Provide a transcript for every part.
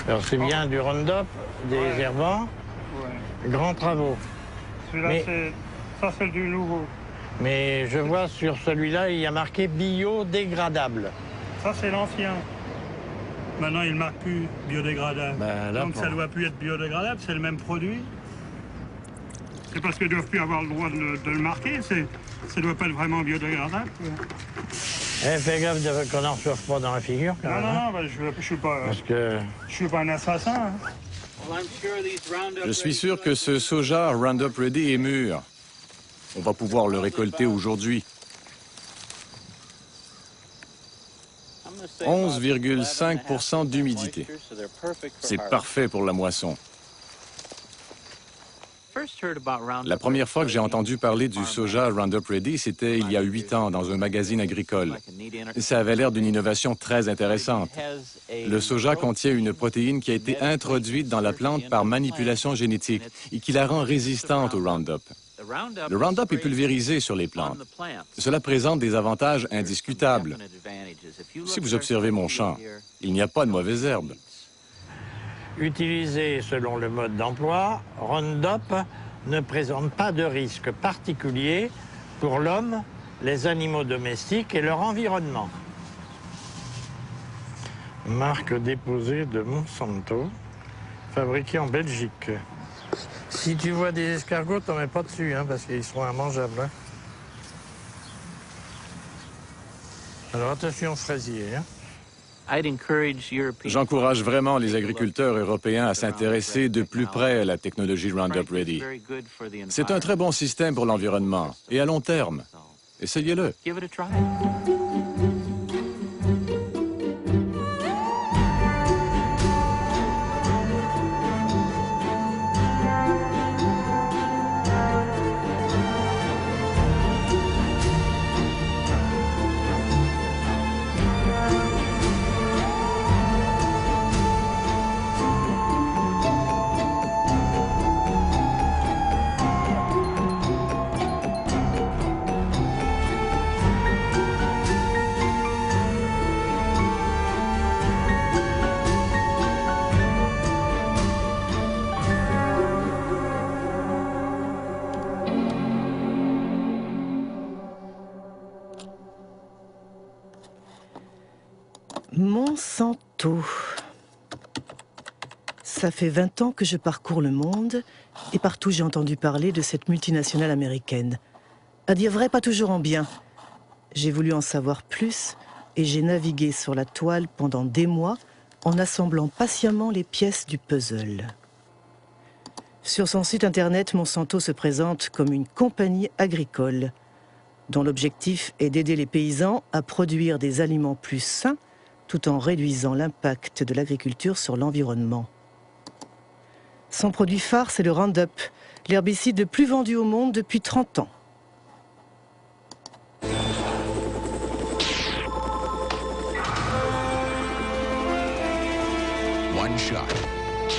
Alors c'est bien du Roundup, des herbants, grands travaux. Celui-là, ça c'est du nouveau. Mais je vois sur celui-là, il y a marqué biodégradable. Ça c'est l'ancien. Maintenant, il ne marque plus biodégradable. Donc ça ne doit plus être biodégradable, c'est le même produit. C'est parce qu'ils ne doivent plus avoir le droit de le marquer, ça ne doit pas être vraiment biodégradable. Fais gaffe qu'on n'en reçoive pas dans la figure. Quand même, non, je ne suis pas, je suis pas un assassin. Hein. Je suis sûr que ce soja Roundup Ready est mûr. On va pouvoir le récolter aujourd'hui. 11,5% d'humidité. C'est parfait pour la moisson. La première fois que j'ai entendu parler du soja Roundup Ready, c'était il y a 8 ans dans un magazine agricole. Ça avait l'air d'une innovation très intéressante. Le soja contient une protéine qui a été introduite dans la plante par manipulation génétique et qui la rend résistante au Roundup. Le Roundup est pulvérisé sur les plantes. Cela présente des avantages indiscutables. Si vous observez mon champ, il n'y a pas de mauvaises herbes. Utilisé selon le mode d'emploi, Roundup ne présente pas de risque particulier pour l'homme, les animaux domestiques et leur environnement. Marque déposée de Monsanto, fabriquée en Belgique. Si tu vois des escargots, t'en mets pas dessus, hein, parce qu'ils seront immangeables. Hein. Alors attention aux fraisiers. Hein. J'encourage vraiment les agriculteurs européens à s'intéresser de plus près à la technologie Roundup Ready. C'est un très bon système pour l'environnement et à long terme. Essayez-le. Monsanto. Ça fait 20 ans que je parcours le monde et partout j'ai entendu parler de cette multinationale américaine. À dire vrai, pas toujours en bien. J'ai voulu en savoir plus et j'ai navigué sur la toile pendant des mois en assemblant patiemment les pièces du puzzle. Sur son site internet, Monsanto se présente comme une compagnie agricole dont l'objectif est d'aider les paysans à produire des aliments plus sains tout en réduisant l'impact de l'agriculture sur l'environnement. Son produit phare, c'est le Roundup, l'herbicide le plus vendu au monde depuis 30 ans. One shot.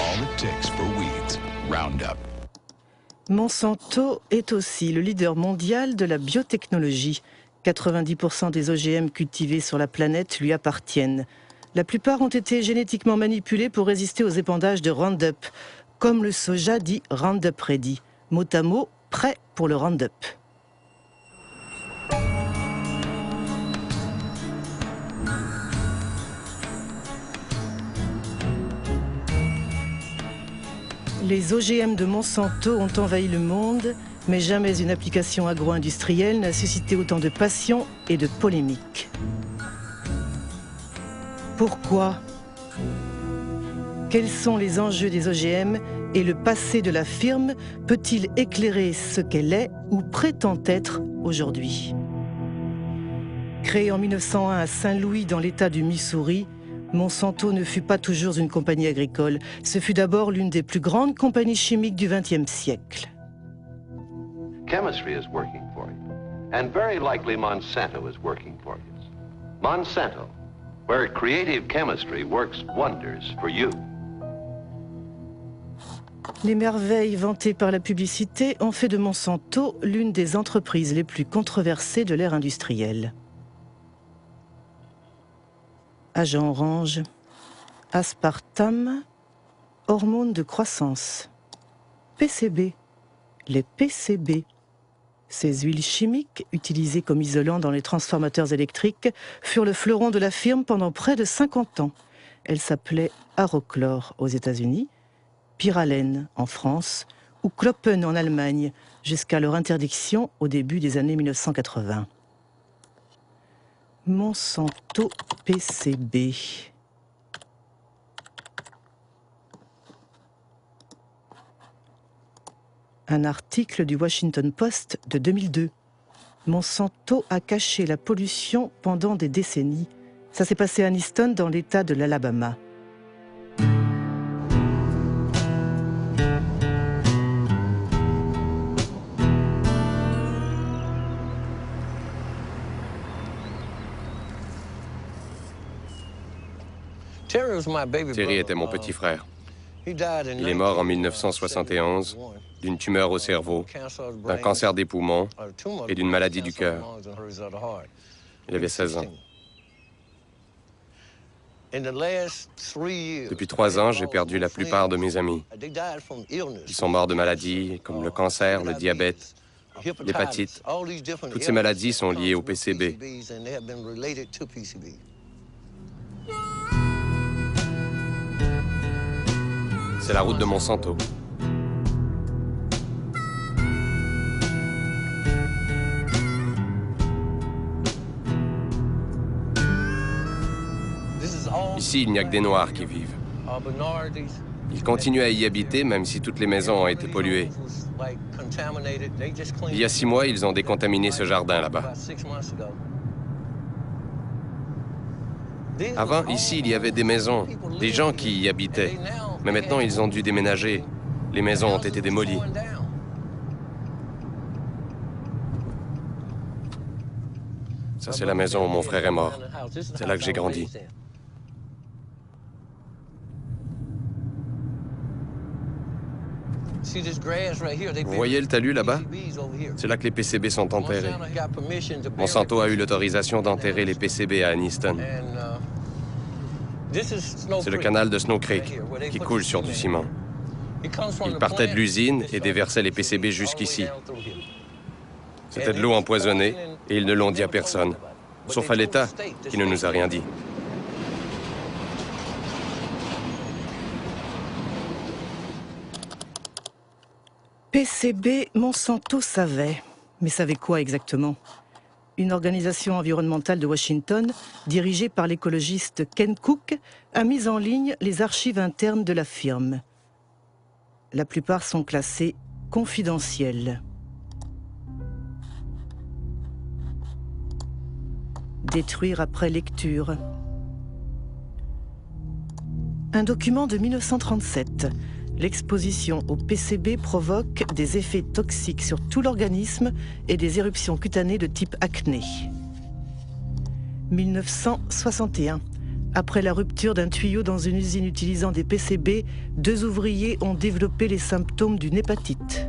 All it takes for weeds. Roundup. Monsanto est aussi le leader mondial de la biotechnologie. 90% des OGM cultivés sur la planète lui appartiennent. La plupart ont été génétiquement manipulés pour résister aux épandages de Roundup, comme le soja dit Roundup Ready, mot à mot, prêt pour le Roundup. Les OGM de Monsanto ont envahi le monde, mais jamais une application agro-industrielle n'a suscité autant de passion et de polémiques. Pourquoi? Quels sont les enjeux des OGM et le passé de la firme peut-il éclairer ce qu'elle est ou prétend être aujourd'hui? Créée en 1901 à Saint-Louis dans l'État du Missouri, Monsanto ne fut pas toujours une compagnie agricole. Ce fut d'abord l'une des plus grandes compagnies chimiques du XXe siècle. Chemistry is working for you, and very likely Monsanto is working for you. Monsanto, where creative chemistry works wonders for you. Les merveilles vantées par la publicité ont fait de Monsanto l'une des entreprises les plus controversées de l'ère industrielle. Agent orange, aspartame, Hormones de croissance. PCB. Les PCB. Ces huiles chimiques, utilisées comme isolants dans les transformateurs électriques, furent le fleuron de la firme pendant près de 50 ans. Elles s'appelaient Arochlor aux États-Unis, Pyralène en France ou Kloppen en Allemagne, jusqu'à leur interdiction au début des années 1980. Monsanto PCB. Un article du Washington Post de 2002. Monsanto a caché la pollution pendant des décennies. Ça s'est passé à Aniston, dans l'État de l'Alabama. Terry était mon petit frère. Il est mort en 1971 d'une tumeur au cerveau, d'un cancer des poumons et d'une maladie du cœur. Il avait 16 ans. Depuis 3 ans, j'ai perdu la plupart de mes amis. Ils sont morts de maladies comme le cancer, le diabète, l'hépatite. Toutes ces maladies sont liées au PCB. C'est la route de Monsanto. Ici, il n'y a que des Noirs qui vivent. Ils continuent à y habiter, même si toutes les maisons ont été polluées. Il y a 6 mois, ils ont décontaminé ce jardin là-bas. Avant, ici, il y avait des maisons, des gens qui y habitaient. Mais maintenant, ils ont dû déménager. Les maisons ont été démolies. Ça, c'est la maison où mon frère est mort. C'est là que j'ai grandi. Vous voyez le talus là-bas? C'est là que les PCB sont enterrés. Monsanto a eu l'autorisation d'enterrer les PCB à Aniston. C'est le canal de Snow Creek qui coule sur du ciment. Il partait de l'usine et déversait les PCB jusqu'ici. C'était de l'eau empoisonnée et ils ne l'ont dit à personne, sauf à l'État qui ne nous a rien dit. PCB, Monsanto savait. Mais savait quoi exactement? Une organisation environnementale de Washington, dirigée par l'écologiste Ken Cook, a mis en ligne les archives internes de la firme. La plupart sont classées confidentielles. Détruire après lecture. Un document de 1937. L'exposition au PCB provoque des effets toxiques sur tout l'organisme et des éruptions cutanées de type acné. 1961. Après la rupture d'un tuyau dans une usine utilisant des PCB, 2 ouvriers ont développé les symptômes d'une hépatite.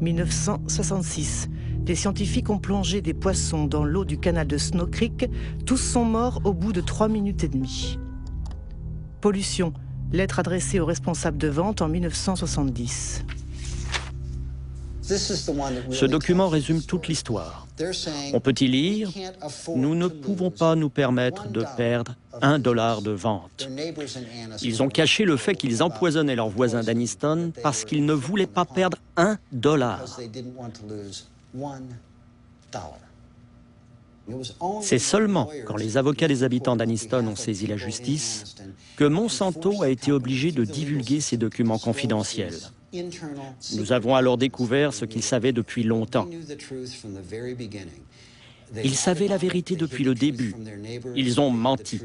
1966. Des scientifiques ont plongé des poissons dans l'eau du canal de Snow Creek. Tous sont morts au bout de 3 minutes et demie. Pollution. Lettre adressée aux responsables de vente en 1970. Ce document résume toute l'histoire. On peut y lire « Nous ne pouvons pas nous permettre de perdre $1 de vente ». Ils ont caché le fait qu'ils empoisonnaient leurs voisins d'Aniston parce qu'ils ne voulaient pas perdre $1. C'est seulement quand les avocats des habitants d'Aniston ont saisi la justice que Monsanto a été obligé de divulguer ces documents confidentiels. Nous avons alors découvert ce qu'ils savaient depuis longtemps. Ils savaient la vérité depuis le début. Ils ont menti.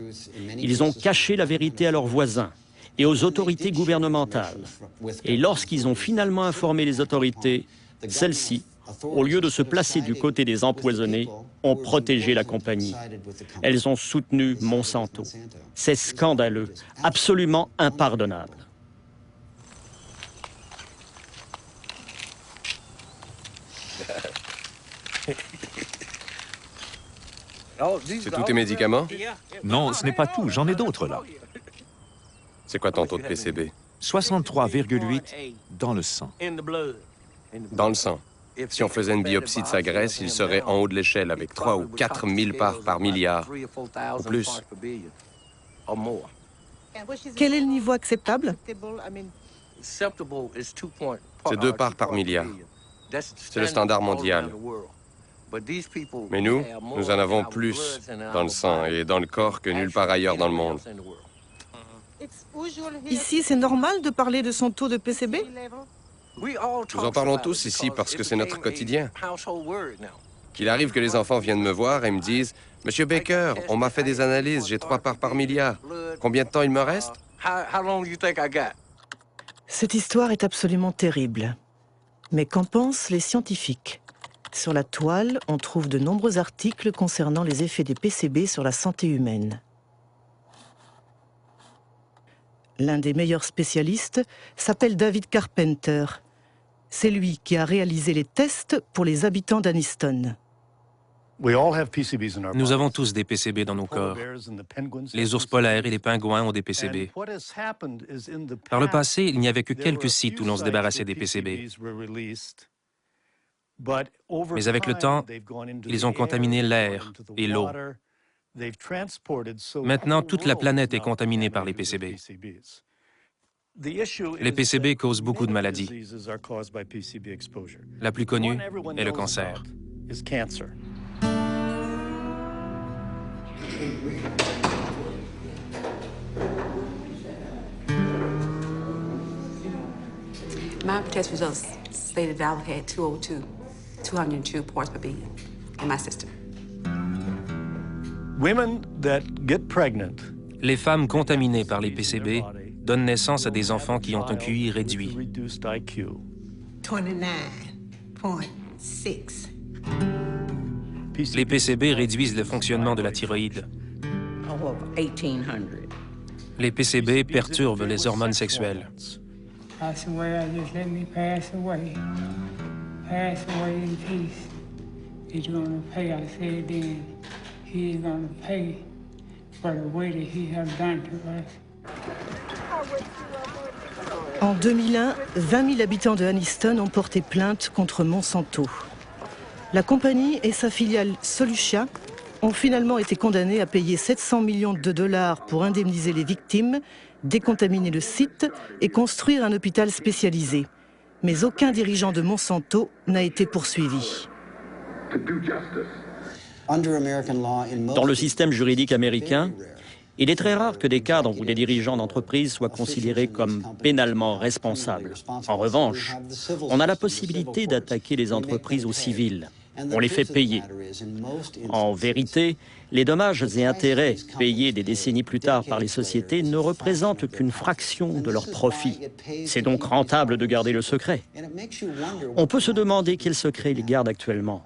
Ils ont caché la vérité à leurs voisins et aux autorités gouvernementales. Et lorsqu'ils ont finalement informé les autorités, celles-ci, au lieu de se placer du côté des empoisonnés, ont protégé la compagnie. Elles ont soutenu Monsanto. C'est scandaleux, absolument impardonnable. C'est tous tes médicaments? Non, ce n'est pas tout. J'en ai d'autres, là. C'est quoi ton taux de PCB? 63,8 dans le sang. Dans le sang. Si on faisait une biopsie de sa graisse, il serait en haut de l'échelle avec 3 ou 4 000 parts par milliard, ou plus. Quel est le niveau acceptable? C'est 2 parts par milliard. C'est le standard mondial. Mais nous en avons plus dans le sang et dans le corps que nulle part ailleurs dans le monde. Ici, c'est normal de parler de son taux de PCB? Nous en parlons tous ici parce que c'est notre quotidien. Qu'il arrive que les enfants viennent me voir et me disent « Monsieur Baker, on m'a fait des analyses, j'ai 3 parts par milliard. Combien de temps il me reste? » Cette histoire est absolument terrible. Mais qu'en pensent les scientifiques? Sur la toile, on trouve de nombreux articles concernant les effets des PCB sur la santé humaine. L'un des meilleurs spécialistes s'appelle David Carpenter. C'est lui qui a réalisé les tests pour les habitants d'Anniston. Nous avons tous des PCB dans nos corps. Les ours polaires et les pingouins ont des PCB. Par le passé, il n'y avait que quelques sites où l'on se débarrassait des PCB. Mais avec le temps, ils ont contaminé l'air et l'eau. Maintenant, toute la planète est contaminée par les PCB. Les PCB causent beaucoup de maladies. La plus connue est le cancer. My test results stated that I had 202 parts per billion in my system. Les femmes contaminées par les PCB donnent naissance à des enfants qui ont un QI réduit. 29.6. Les PCB réduisent le fonctionnement de la thyroïde. Les PCB perturbent les hormones sexuelles. Pass away, just let me pass away. Pass away in peace. He's gonna pay, I said then. He's gonna pay for the way that he has done to us. En 2001, 20 000 habitants de Anniston ont porté plainte contre Monsanto. La compagnie et sa filiale Solutia ont finalement été condamnés à payer 700 millions de dollars pour indemniser les victimes, décontaminer le site et construire un hôpital spécialisé. Mais aucun dirigeant de Monsanto n'a été poursuivi. Dans le système juridique américain, il est très rare que des cadres ou des dirigeants d'entreprise soient considérés comme pénalement responsables. En revanche, on a la possibilité d'attaquer les entreprises au civil. On les fait payer. En vérité, les dommages et intérêts payés des décennies plus tard par les sociétés ne représentent qu'une fraction de leurs profits. C'est donc rentable de garder le secret. On peut se demander quel secret ils gardent actuellement.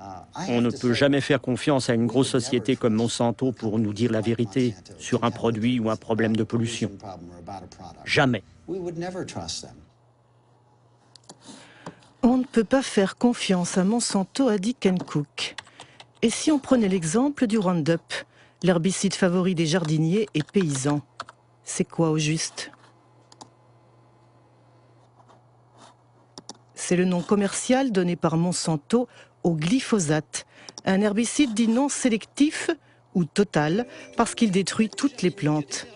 On ne peut jamais faire confiance à une grosse société comme Monsanto pour nous dire la vérité sur un produit ou un problème de pollution. Jamais. On ne peut pas faire confiance à Monsanto, a dit Ken Cook. Et si on prenait l'exemple du Roundup, l'herbicide favori des jardiniers et paysans, c'est quoi au juste? C'est le nom commercial donné par Monsanto au glyphosate, un herbicide dit non sélectif ou total parce qu'il détruit toutes les plantes.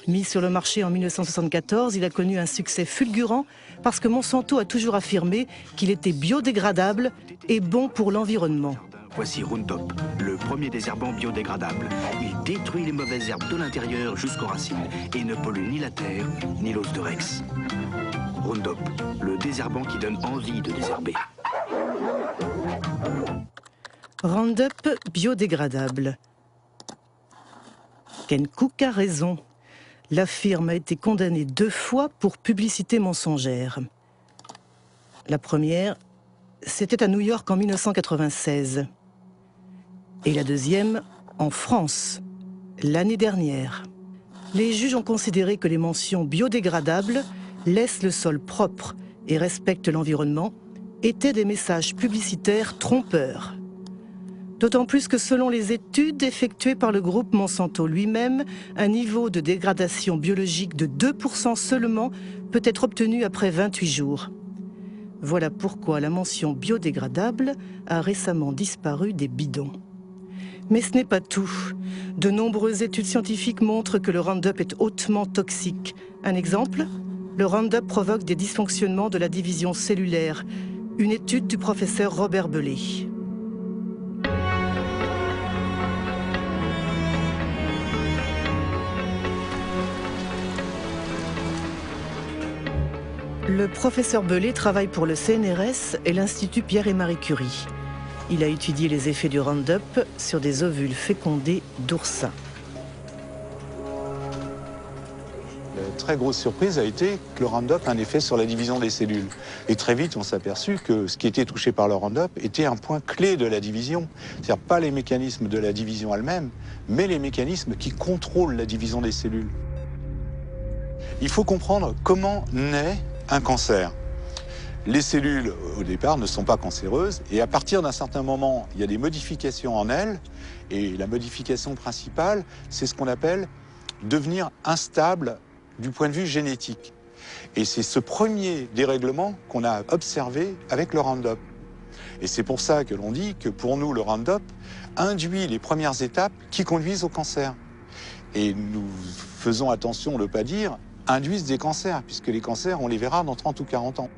Mis sur le marché en 1974, il a connu un succès fulgurant parce que Monsanto a toujours affirmé qu'il était biodégradable et bon pour l'environnement. Voici Roundup, le premier désherbant biodégradable. Il détruit les mauvaises herbes de l'intérieur jusqu'aux racines et ne pollue ni la terre ni l'os de Rex. Roundup, le désherbant qui donne envie de désherber. Roundup biodégradable. Ken Cook a raison. La firme a été condamnée 2 fois pour publicité mensongère. La première, c'était à New York en 1996. Et la deuxième, en France, l'année dernière. Les juges ont considéré que les mentions biodégradables, laissent le sol propre et respectent l'environnement, étaient des messages publicitaires trompeurs. D'autant plus que selon les études effectuées par le groupe Monsanto lui-même, un niveau de dégradation biologique de 2% seulement peut être obtenu après 28 jours. Voilà pourquoi la mention biodégradable a récemment disparu des bidons. Mais ce n'est pas tout. De nombreuses études scientifiques montrent que le Roundup est hautement toxique. Un exemple ? Le Roundup provoque des dysfonctionnements de la division cellulaire. Une étude du professeur Robert Bellet. Le professeur Bellet travaille pour le CNRS et l'Institut Pierre et Marie Curie. Il a étudié les effets du Roundup sur des ovules fécondés d'oursins. La très grosse surprise a été que le Roundup a un effet sur la division des cellules. Et très vite, on s'est aperçu que ce qui était touché par le Roundup était un point clé de la division. C'est-à-dire pas les mécanismes de la division elle-même, mais les mécanismes qui contrôlent la division des cellules. Il faut comprendre comment naît un cancer. Les cellules, au départ, ne sont pas cancéreuses, et à partir d'un certain moment, il y a des modifications en elles, et la modification principale, c'est ce qu'on appelle devenir instable du point de vue génétique. Et c'est ce premier dérèglement qu'on a observé avec le Roundup. Et c'est pour ça que l'on dit que pour nous, le Roundup induit les premières étapes qui conduisent au cancer. Et nous faisons attention de ne pas dire induisent des cancers, puisque les cancers, on les verra dans 30 ou 40 ans.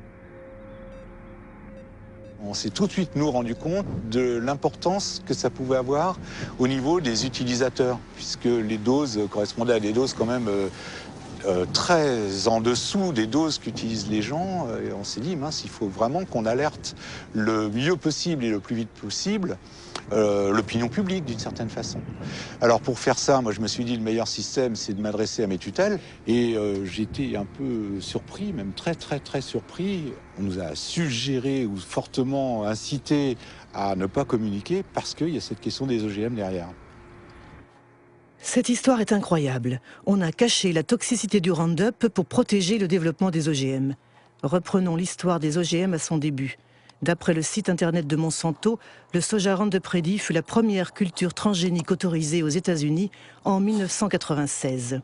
On s'est tout de suite, nous, rendu compte de l'importance que ça pouvait avoir au niveau des utilisateurs, puisque les doses correspondaient à des doses quand même très en dessous des doses qu'utilisent les gens. Et on s'est dit, mince, il faut vraiment qu'on alerte le mieux possible et le plus vite possible l'opinion publique, d'une certaine façon. Alors pour faire ça, moi je me suis dit, le meilleur système, c'est de m'adresser à mes tutelles. Et j'étais un peu surpris, même très surpris. On nous a suggéré ou fortement incité à ne pas communiquer parce qu'il y a cette question des OGM derrière. Cette histoire est incroyable. On a caché la toxicité du Roundup pour protéger le développement des OGM. Reprenons l'histoire des OGM à son début. D'après le site internet de Monsanto, le soja Roundup Ready fut la première culture transgénique autorisée aux États-Unis en 1996.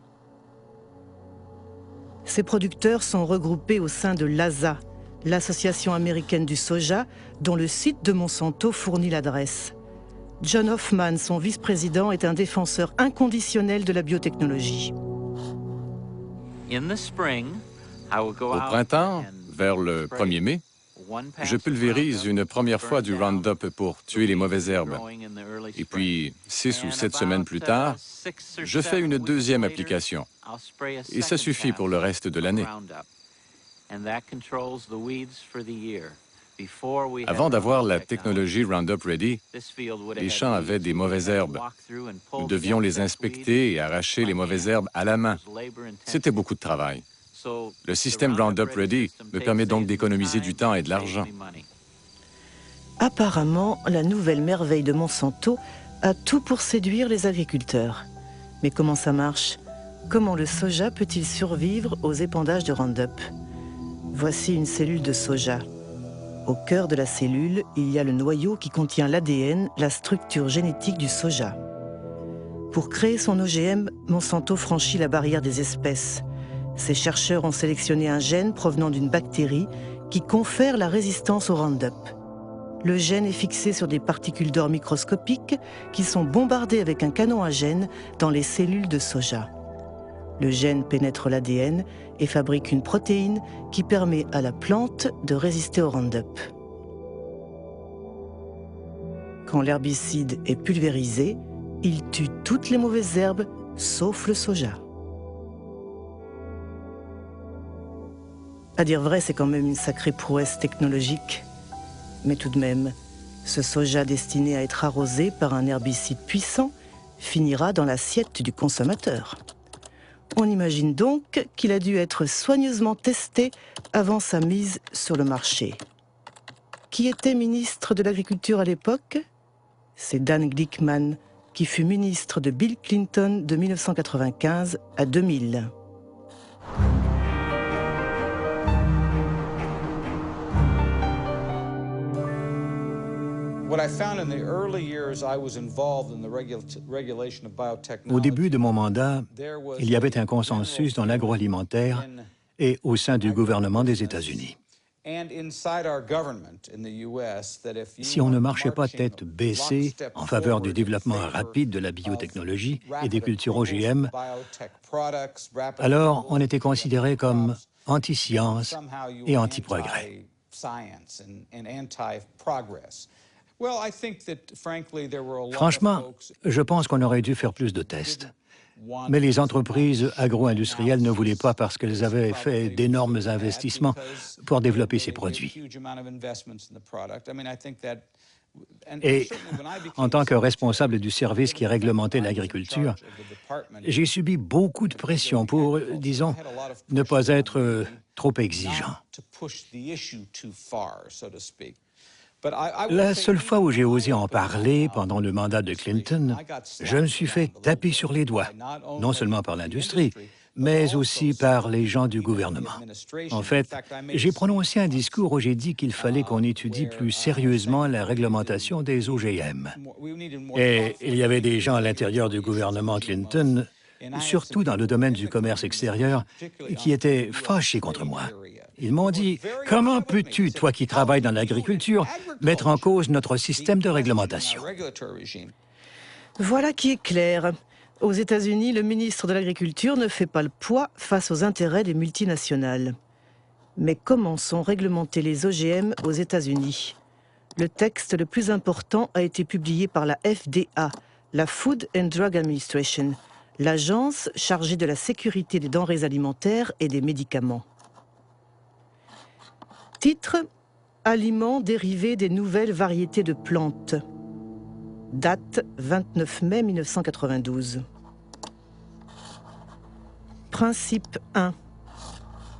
Ces producteurs sont regroupés au sein de l'ASA, l'Association américaine du soja, dont le site de Monsanto fournit l'adresse. John Hoffman, son vice-président, est un défenseur inconditionnel de la biotechnologie. Au printemps, vers le 1er mai, je pulvérise une première fois du Roundup pour tuer les mauvaises herbes. Et puis, 6 ou 7 semaines plus tard, je fais une deuxième application. Et ça suffit pour le reste de l'année. Avant d'avoir la technologie Roundup Ready, les champs avaient des mauvaises herbes. Nous devions les inspecter et arracher les mauvaises herbes à la main. C'était beaucoup de travail. Le système Roundup Ready me permet donc d'économiser du temps et de l'argent. Apparemment, la nouvelle merveille de Monsanto a tout pour séduire les agriculteurs. Mais comment ça marche? Comment le soja peut-il survivre aux épandages de Roundup? Voici une cellule de soja. Au cœur de la cellule, il y a le noyau qui contient l'ADN, la structure génétique du soja. Pour créer son OGM, Monsanto franchit la barrière des espèces. Ces chercheurs ont sélectionné un gène provenant d'une bactérie qui confère la résistance au Roundup. Le gène est fixé sur des particules d'or microscopiques qui sont bombardées avec un canon à gènes dans les cellules de soja. Le gène pénètre l'ADN et fabrique une protéine qui permet à la plante de résister au Roundup. Quand l'herbicide est pulvérisé, il tue toutes les mauvaises herbes, sauf le soja. À dire vrai, c'est quand même une sacrée prouesse technologique. Mais tout de même, ce soja destiné à être arrosé par un herbicide puissant finira dans l'assiette du consommateur. On imagine donc qu'il a dû être soigneusement testé avant sa mise sur le marché. Qui était ministre de l'Agriculture à l'époque? C'est Dan Glickman, qui fut ministre de Bill Clinton de 1995 à 2000. Au début de mon mandat, il y avait un consensus dans l'agroalimentaire et au sein du gouvernement des États-Unis. Si on ne marchait pas tête baissée en faveur du développement rapide de la biotechnologie et des cultures OGM, alors on était considéré comme anti-science et anti-progrès. Franchement, je pense qu'on aurait dû faire plus de tests. Mais les entreprises agro-industrielles ne voulaient pas parce qu'elles avaient fait d'énormes investissements pour développer ces produits. Et en tant que responsable du service qui réglementait l'agriculture, j'ai subi beaucoup de pression pour, disons, ne pas être trop exigeant. La seule fois où j'ai osé en parler pendant le mandat de Clinton, je me suis fait taper sur les doigts, non seulement par l'industrie, mais aussi par les gens du gouvernement. En fait, j'ai prononcé un discours où j'ai dit qu'il fallait qu'on étudie plus sérieusement la réglementation des OGM. Et il y avait des gens à l'intérieur du gouvernement Clinton, surtout dans le domaine du commerce extérieur, qui étaient fâchés contre moi. Ils m'ont dit « Comment peux-tu, toi qui travailles dans l'agriculture, mettre en cause notre système de réglementation ?» Voilà qui est clair. Aux États-Unis, le ministre de l'Agriculture ne fait pas le poids face aux intérêts des multinationales. Mais comment sont réglementés les OGM aux États-Unis? Le texte le plus important a été publié par la FDA, la Food and Drug Administration, l'agence chargée de la sécurité des denrées alimentaires et des médicaments. Titre: Aliments dérivés des nouvelles variétés de plantes. Date: 29 mai 1992. Principe 1.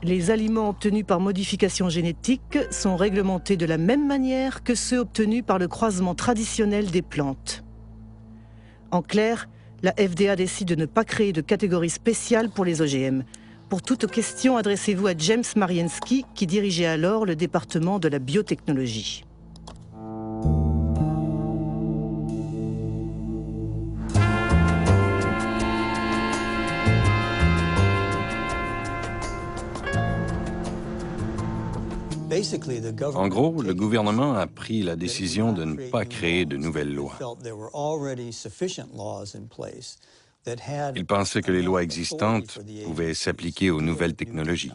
Les aliments obtenus par modification génétique sont réglementés de la même manière que ceux obtenus par le croisement traditionnel des plantes. En clair, la FDA décide de ne pas créer de catégorie spéciale pour les OGM. Pour toute question, adressez-vous à James Mariensky, qui dirigeait alors le département de la biotechnologie. En gros, le gouvernement a pris la décision de ne pas créer de nouvelles lois. Il pensait que les lois existantes pouvaient s'appliquer aux nouvelles technologies.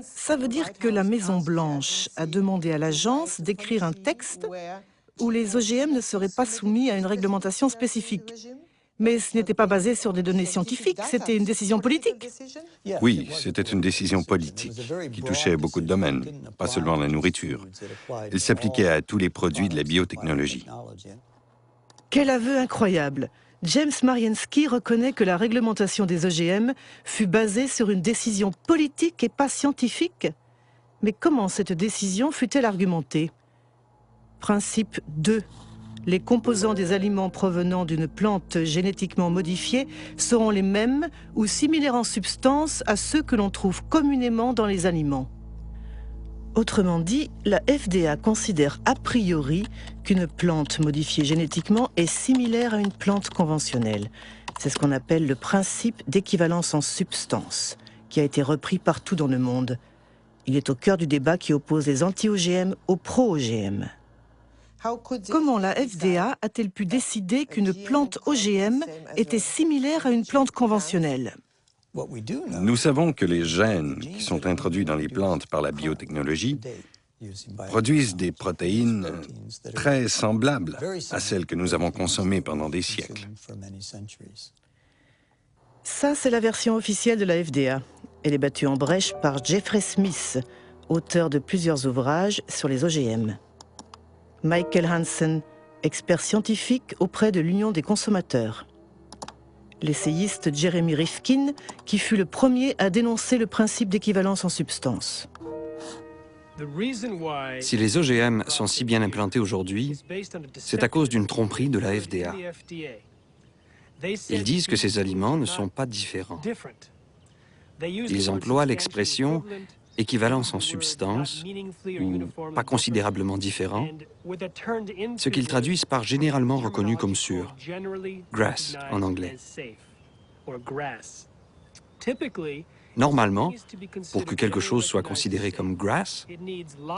Ça veut dire que la Maison-Blanche a demandé à l'agence d'écrire un texte où les OGM ne seraient pas soumis à une réglementation spécifique. Mais ce n'était pas basé sur des données scientifiques, c'était une décision politique. Oui, c'était une décision politique qui touchait beaucoup de domaines, pas seulement la nourriture. Elle s'appliquait à tous les produits de la biotechnologie. Quel aveu incroyable! James Mariensky reconnaît que la réglementation des OGM fut basée sur une décision politique et pas scientifique. Mais comment cette décision fut-elle argumentée? Principe 2. Les composants des aliments provenant d'une plante génétiquement modifiée seront les mêmes ou similaires en substance à ceux que l'on trouve communément dans les aliments. Autrement dit, la FDA considère a priori qu'une plante modifiée génétiquement est similaire à une plante conventionnelle. C'est ce qu'on appelle le principe d'équivalence en substance, qui a été repris partout dans le monde. Il est au cœur du débat qui oppose les anti-OGM aux pro-OGM. Comment la FDA a-t-elle pu décider qu'une plante OGM était similaire à une plante conventionnelle? Nous savons que les gènes qui sont introduits dans les plantes par la biotechnologie produisent des protéines très semblables à celles que nous avons consommées pendant des siècles. Ça, c'est la version officielle de la FDA. Elle est battue en brèche par Jeffrey Smith, auteur de plusieurs ouvrages sur les OGM. Michael Hansen, expert scientifique auprès de l'Union des consommateurs. L'essayiste Jeremy Rifkin, qui fut le premier à dénoncer le principe d'équivalence en substance. Si les OGM sont si bien implantés aujourd'hui, c'est à cause d'une tromperie de la FDA. Ils disent que ces aliments ne sont pas différents. Ils emploient l'expression équivalence en substance, ou pas considérablement différent, ce qu'ils traduisent par généralement reconnu comme sûr, GRAS en anglais. Normalement, pour que quelque chose soit considéré comme GRAS,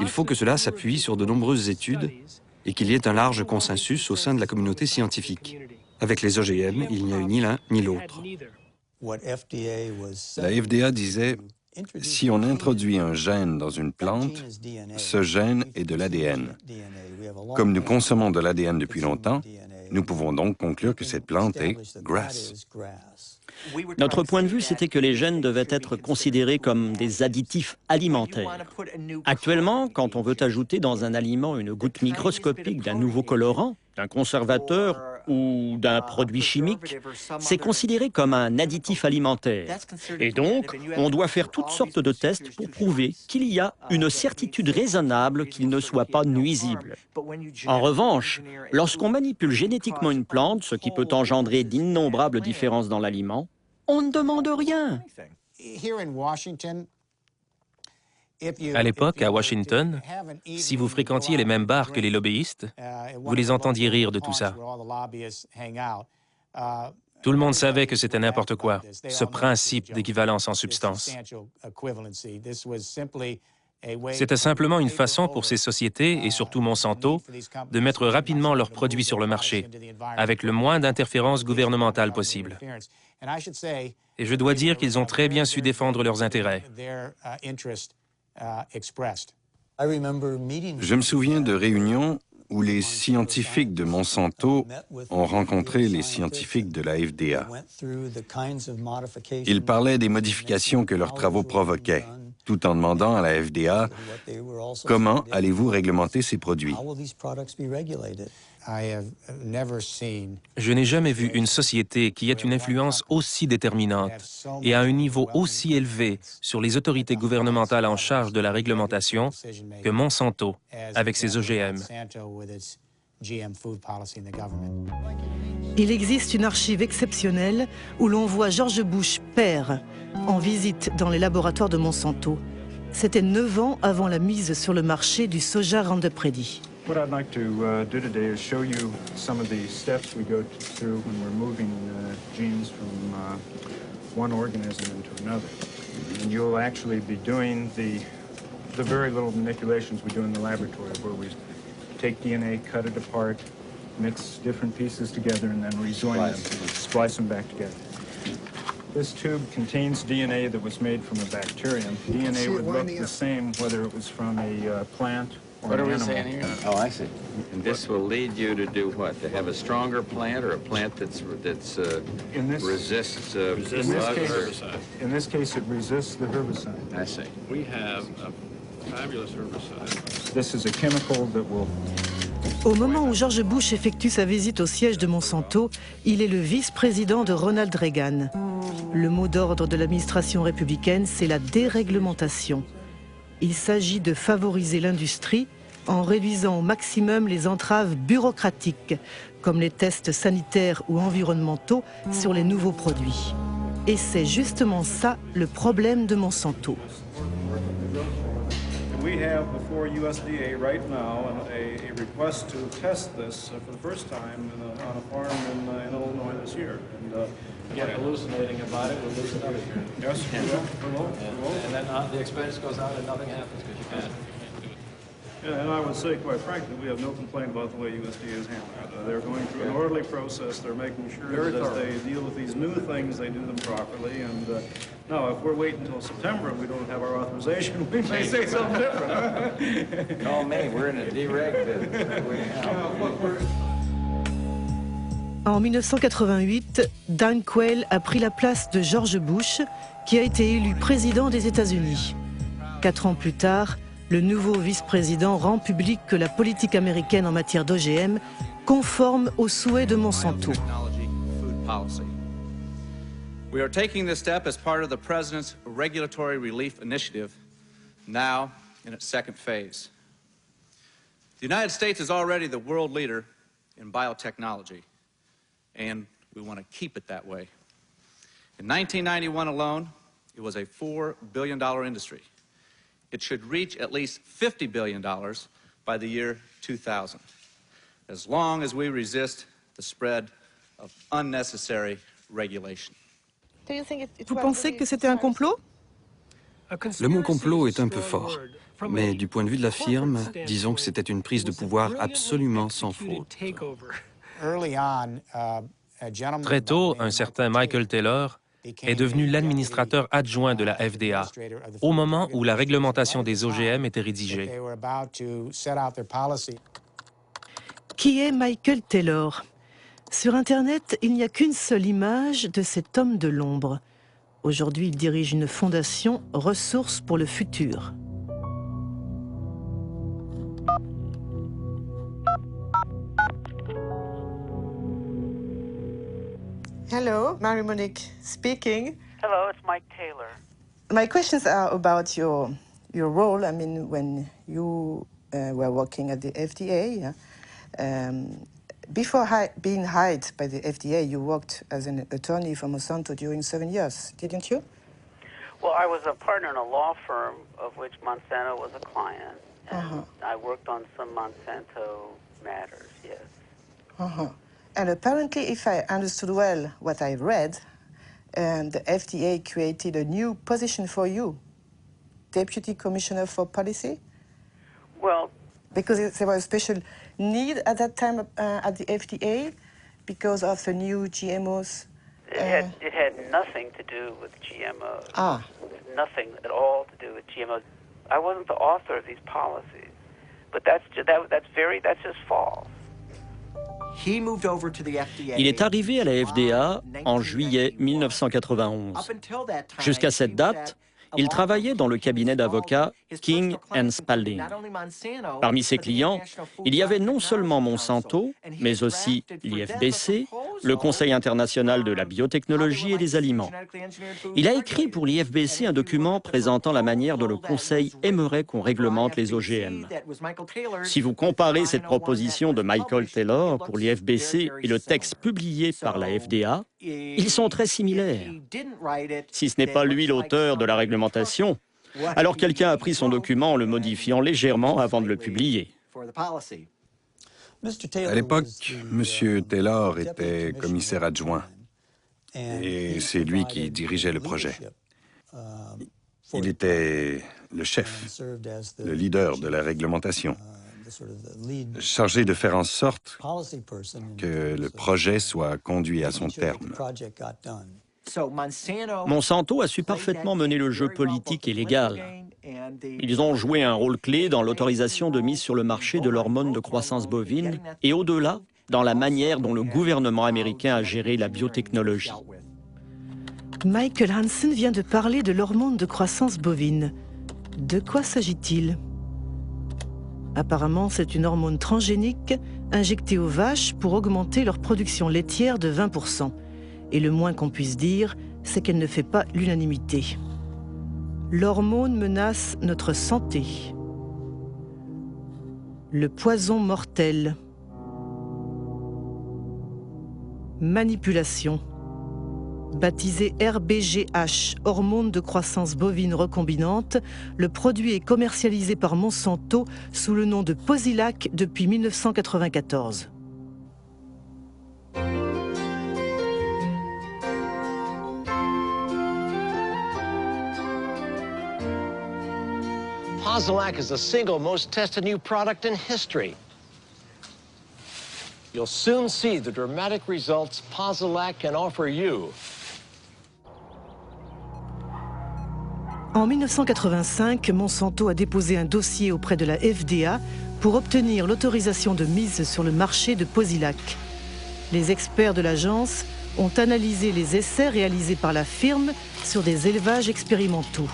il faut que cela s'appuie sur de nombreuses études et qu'il y ait un large consensus au sein de la communauté scientifique. Avec les OGM, il n'y a eu ni l'un ni l'autre. La FDA disait, si on introduit un gène dans une plante, ce gène est de l'ADN. Comme nous consommons de l'ADN depuis longtemps, nous pouvons donc conclure que cette plante est GRAS. Notre point de vue, c'était que les gènes devaient être considérés comme des additifs alimentaires. Actuellement, quand on veut ajouter dans un aliment une goutte microscopique d'un nouveau colorant, d'un conservateur ou d'un produit chimique, c'est considéré comme un additif alimentaire. Et donc, on doit faire toutes sortes de tests pour prouver qu'il y a une certitude raisonnable qu'il ne soit pas nuisible. En revanche, lorsqu'on manipule génétiquement une plante, ce qui peut engendrer d'innombrables différences dans l'aliment, on ne demande rien. À l'époque, à Washington, si vous fréquentiez les mêmes bars que les lobbyistes, vous les entendiez rire de tout ça. Tout le monde savait que c'était n'importe quoi, ce principe d'équivalence en substance. C'était simplement une façon pour ces sociétés, et surtout Monsanto, de mettre rapidement leurs produits sur le marché, avec le moins d'interférences gouvernementales possible. Et je dois dire qu'ils ont très bien su défendre leurs intérêts. Je me souviens de réunions où les scientifiques de Monsanto ont rencontré les scientifiques de la FDA. Ils parlaient des modifications que leurs travaux provoquaient, tout en demandant à la FDA « Comment allez-vous réglementer ces produits ?» Je n'ai jamais vu une société qui ait une influence aussi déterminante et à un niveau aussi élevé sur les autorités gouvernementales en charge de la réglementation que Monsanto avec ses OGM. Il existe une archive exceptionnelle où l'on voit George Bush, père, en visite dans les laboratoires de Monsanto. C'était 9 ans avant la mise sur le marché du soja Roundup Ready. What I'd like to do today is show you some of the steps we go through when we're moving genes from one organism into another. And you'll actually be doing the very little manipulations we do in the laboratory, where we take DNA, cut it apart, mix different pieces together, and then rejoin them, splice them back together. This tube contains DNA that was made from a bacterium. DNA would look the same whether it was from a plant. What are we saying here? Oh, I see. And this will lead you to do what? To have a stronger plant or a plant that's resists herbicide? In this case, it resists the herbicide. I see. We have a fabulous herbicide. This is a chemical that will... Au moment où George Bush effectue sa visite au siège de Monsanto, il est le vice-président de Ronald Reagan. Le mot d'ordre de l'administration républicaine, c'est la déréglementation. Il s'agit de favoriser l'industrie en réduisant au maximum les entraves bureaucratiques, comme les tests sanitaires ou environnementaux sur les nouveaux produits. Et c'est justement ça le problème de Monsanto. We have before USDA right now a request to test this for the first time on a farm in Illinois this year. And get hallucinating about it, we'll lose another year. Yes, we will. And then the expense goes out and nothing happens because you can't do it. Yeah, and I would say, quite frankly, we have no complaint about the way USDA is handling it. They're going through an orderly process. They're making sure that as they deal with these new things, they do them properly. And now, if we're waiting until September and we don't have our authorization, we may say something different. Huh? Call me. We're in a dereg business. En 1988, Dan Quayle a pris la place de George Bush, qui a été élu président des États-Unis. 4 ans plus tard, le nouveau vice-président rend public que la politique américaine en matière d'OGM conforme aux souhaits de Monsanto. We are taking this step as part of the President's Regulatory Relief Initiative, now in its second phase. The United States is already the world leader in biotechnology, and we want to keep it that way. In 1991 alone, it was a $4 billion industry. it should reach at least $50 billion by the year 2000, as long as we resist the spread of unnecessary regulation. Vous pensez que c'était un complot? Le mot complot est un peu fort, mais du point de vue de la firme, disons que c'était une prise de pouvoir absolument sans faute. Très tôt, un certain Michael Taylor est devenu l'administrateur adjoint de la FDA, au moment où la réglementation des OGM était rédigée. Qui est Michael Taylor? Sur Internet, il n'y a qu'une seule image de cet homme de l'ombre. Aujourd'hui, il dirige une fondation Ressources pour le futur. Hello, Marie-Monique speaking. Hello, it's Mike Taylor. My questions are about your role. I mean, when you were working at the FDA, before being hired by the FDA, you worked as an attorney for Monsanto during 7 years, didn't you? Well, I was a partner in a law firm of which Monsanto was a client, and I worked on some Monsanto matters, yes. And apparently, if I understood well what I read, the FDA created a new position for you, Deputy Commissioner for Policy? Well, because there was a special need at that time at the FDA because of the new GMOs? It had nothing to do with GMOs. Nothing at all to do with GMOs. I wasn't the author of these policies, but that's just false. Il est arrivé à la FDA en juillet 1991. Jusqu'à cette date, il travaillait dans le cabinet d'avocats King & Spalding. Parmi ses clients, il y avait non seulement Monsanto, mais aussi l'IFBC, le Conseil international de la biotechnologie et des aliments. Il a écrit pour l'IFBC un document présentant la manière dont le Conseil aimerait qu'on réglemente les OGM. Si vous comparez cette proposition de Michael Taylor pour l'IFBC et le texte publié par la FDA, ils sont très similaires. Si ce n'est pas lui l'auteur de la réglementation, alors quelqu'un a pris son document en le modifiant légèrement avant de le publier. À l'époque, M. Taylor était commissaire adjoint et c'est lui qui dirigeait le projet. Il était le chef, le leader de la réglementation, chargé de faire en sorte que le projet soit conduit à son terme. Monsanto a su parfaitement mener le jeu politique et légal. Ils ont joué un rôle clé dans l'autorisation de mise sur le marché de l'hormone de croissance bovine et au-delà, dans la manière dont le gouvernement américain a géré la biotechnologie. Michael Hansen vient de parler de l'hormone de croissance bovine. De quoi s'agit-il? Apparemment, c'est une hormone transgénique injectée aux vaches pour augmenter leur production laitière de 20%. Et le moins qu'on puisse dire, c'est qu'elle ne fait pas l'unanimité. L'hormone menace notre santé. Le poison mortel. Manipulation. Baptisé RBGH, hormone de croissance bovine recombinante, le produit est commercialisé par Monsanto sous le nom de Posilac depuis 1994. Posilac is the single most tested new product in history. You'll soon see the dramatic results Posilac can offer you. En 1985, Monsanto a déposé un dossier auprès de la FDA pour obtenir l'autorisation de mise sur le marché de Posilac. Les experts de l'agence ont analysé les essais réalisés par la firme sur des élevages expérimentaux.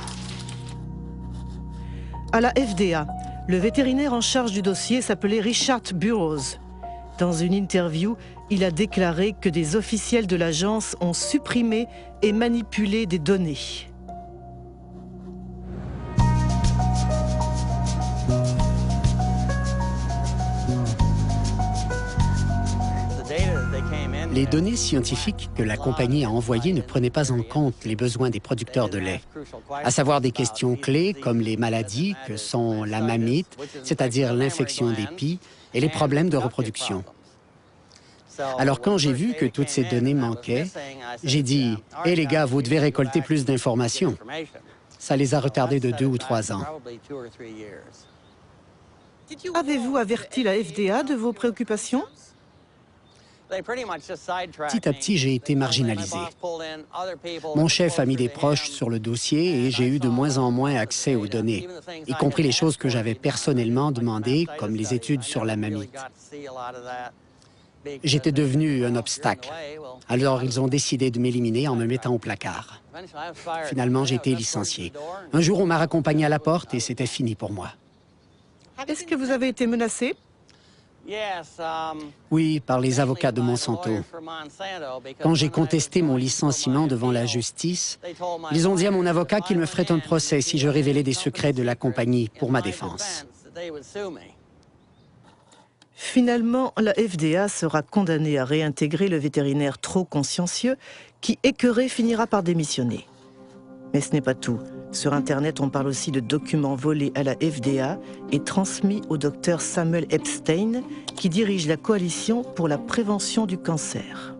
À la FDA, le vétérinaire en charge du dossier s'appelait Richard Burroughs. Dans une interview, il a déclaré que des officiels de l'agence ont supprimé et manipulé des données. Les données scientifiques que la compagnie a envoyées ne prenaient pas en compte les besoins des producteurs de lait, à savoir des questions clés comme les maladies que sont la mamite, c'est-à-dire l'infection des pies, et les problèmes de reproduction. Alors quand j'ai vu que toutes ces données manquaient, j'ai dit « Hé les gars, vous devez récolter plus d'informations ». Ça les a retardés de 2 ou 3 ans. Avez-vous averti la FDA de vos préoccupations? Petit à petit, j'ai été marginalisé. Mon chef a mis des proches sur le dossier et j'ai eu de moins en moins accès aux données, y compris les choses que j'avais personnellement demandées, comme les études sur la mamite. J'étais devenu un obstacle. Alors, ils ont décidé de m'éliminer en me mettant au placard. Finalement, j'ai été licencié. Un jour, on m'a raccompagné à la porte et c'était fini pour moi. Est-ce que vous avez été menacé? Oui, par les avocats de Monsanto. Quand j'ai contesté mon licenciement devant la justice, ils ont dit à mon avocat qu'il me ferait un procès si je révélais des secrets de la compagnie pour ma défense. Finalement, la FDA sera condamnée à réintégrer le vétérinaire trop consciencieux qui, écœuré, finira par démissionner. Mais ce n'est pas tout. Sur Internet, on parle aussi de documents volés à la FDA et transmis au docteur Samuel Epstein, qui dirige la coalition pour la prévention du cancer.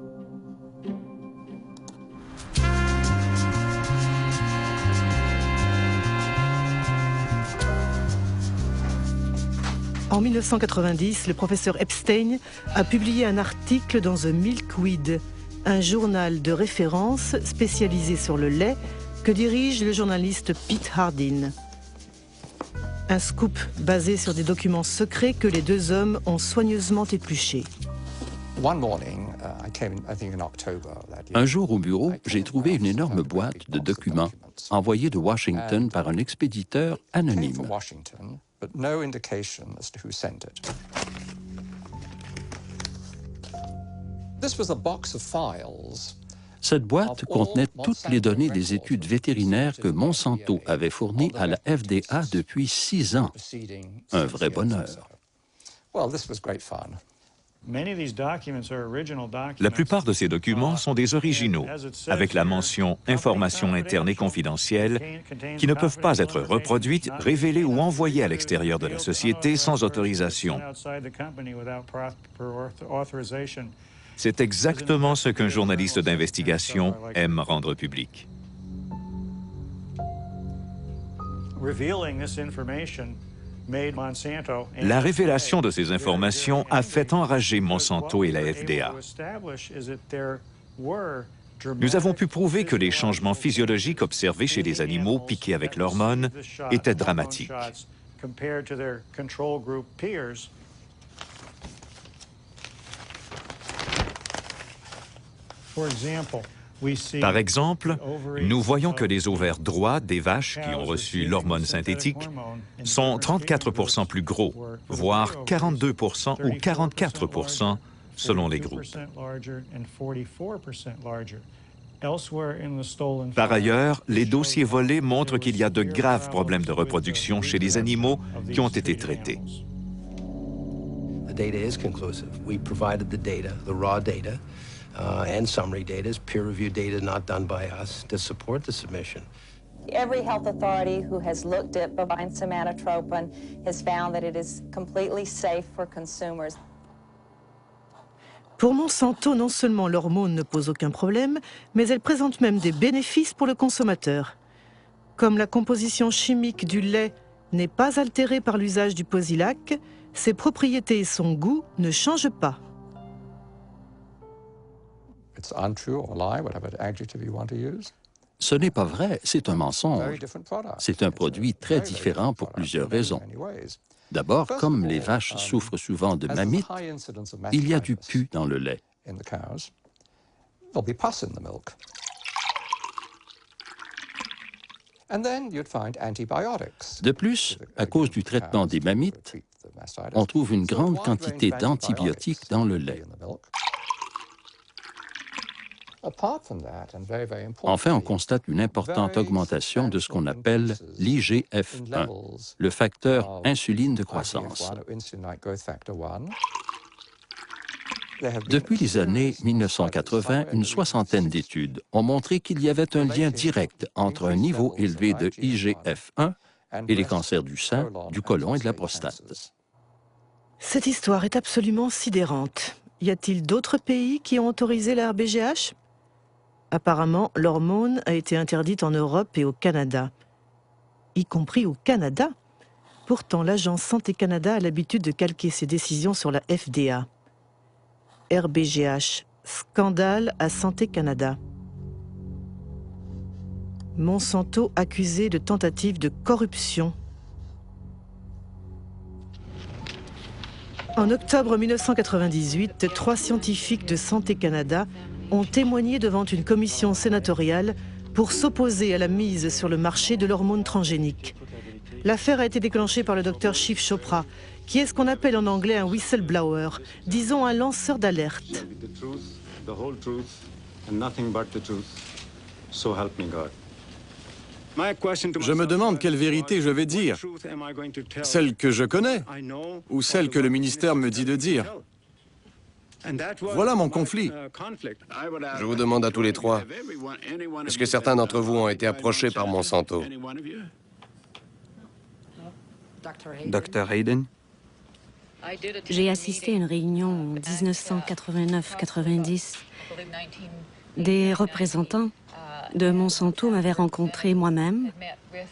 En 1990, le professeur Epstein a publié un article dans The Milkweed, un journal de référence spécialisé sur le lait que dirige le journaliste Pete Hardin. Un scoop basé sur des documents secrets que les deux hommes ont soigneusement épluchés. Un jour au bureau, j'ai trouvé une énorme boîte de documents envoyés de Washington par un expéditeur anonyme. Cette boîte contenait toutes les données des études vétérinaires que Monsanto avait fournies à la FDA depuis 6 ans. Un vrai bonheur. La plupart de ces documents sont des originaux, avec la mention « Informations internes et confidentielles » qui ne peuvent pas être reproduites, révélées ou envoyées à l'extérieur de la société sans autorisation. C'est exactement ce qu'un journaliste d'investigation aime rendre public. La révélation de ces informations a fait enrager Monsanto et la FDA. Nous avons pu prouver que les changements physiologiques observés chez les animaux piqués avec l'hormone étaient dramatiques. Par exemple, nous voyons que les ovaires droits des vaches qui ont reçu l'hormone synthétique sont 34% plus gros, voire 42% ou 44% selon les groupes. Par ailleurs, les dossiers volés montrent qu'il y a de graves problèmes de reproduction chez les animaux qui ont été traités. The data is conclusive. We provided the data, the raw data. And summary data is peer-reviewed data not done by us to support the submission. Every health authority who has looked at bovine somatotropin has found that it is completely safe for consumers. Pour Monsanto, non seulement l'hormone ne pose aucun problème, mais elle présente même des bénéfices pour le consommateur. Comme la composition chimique du lait n'est pas altérée par l'usage du Posilac, ses propriétés et son goût ne changent pas. Ce n'est pas vrai, c'est un mensonge. C'est un produit très différent pour plusieurs raisons. D'abord, comme les vaches souffrent souvent de mamite, il y a du pus dans le lait. De plus, à cause du traitement des mammites, on trouve une grande quantité d'antibiotiques dans le lait. Enfin, on constate une importante augmentation de ce qu'on appelle l'IGF-1, le facteur insuline de croissance. Depuis les années 1980, une soixantaine d'études ont montré qu'il y avait un lien direct entre un niveau élevé de IGF-1 et les cancers du sein, du côlon et de la prostate. Cette histoire est absolument sidérante. Y a-t-il d'autres pays qui ont autorisé la RBGH? Apparemment, l'hormone a été interdite en Europe et au Canada. Y compris au Canada? Pourtant, l'Agence Santé Canada a l'habitude de calquer ses décisions sur la FDA. RBGH, scandale à Santé Canada. Monsanto accusé de tentative de corruption. En octobre 1998, 3 scientifiques de Santé Canada ont témoigné devant une commission sénatoriale pour s'opposer à la mise sur le marché de l'hormone transgénique. L'affaire a été déclenchée par le docteur Shiv Chopra, qui est ce qu'on appelle en anglais un whistleblower, disons un lanceur d'alerte. Je me demande quelle vérité je vais dire. Celle que je connais ou celle que le ministère me dit de dire. Voilà mon conflit. Je vous demande à tous les trois, est-ce que certains d'entre vous ont été approchés par Monsanto? Dr. Hayden? J'ai assisté à une réunion en 1989-90. Des représentants de Monsanto m'avaient rencontré moi-même,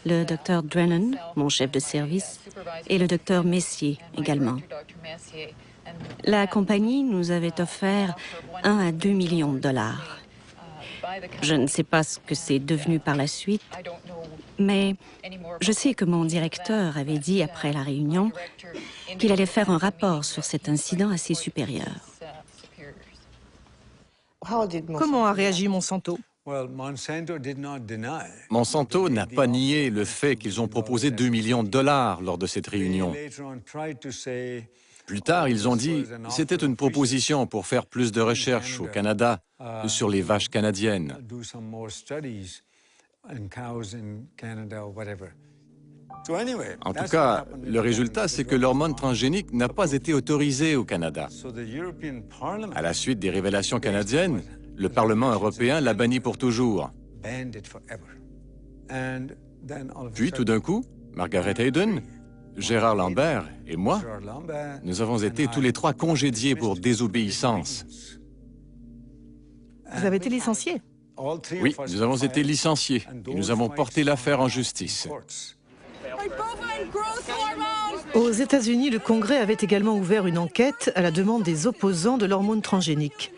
le Dr. Drennan, mon chef de service, et le Dr. Messier également. La compagnie nous avait offert 1 à 2 millions de dollars. Je ne sais pas ce que c'est devenu par la suite, mais je sais que mon directeur avait dit après la réunion qu'il allait faire un rapport sur cet incident à ses supérieurs. Comment a réagi Monsanto? Monsanto n'a pas nié le fait qu'ils ont proposé 2 millions de dollars lors de cette réunion. Plus tard, ils ont dit que c'était une proposition pour faire plus de recherches au Canada sur les vaches canadiennes. En tout cas, le résultat, c'est que l'hormone transgénique n'a pas été autorisée au Canada. À la suite des révélations canadiennes, le Parlement européen l'a banni pour toujours. Puis, tout d'un coup, Margaret Hayden, Gérard Lambert et moi, nous avons été tous les trois congédiés pour désobéissance. Vous avez été licencié? Oui, nous avons été licenciés et nous avons porté l'affaire en justice. Aux États-Unis, le Congrès avait également ouvert une enquête à la demande des opposants de l'hormone transgénique.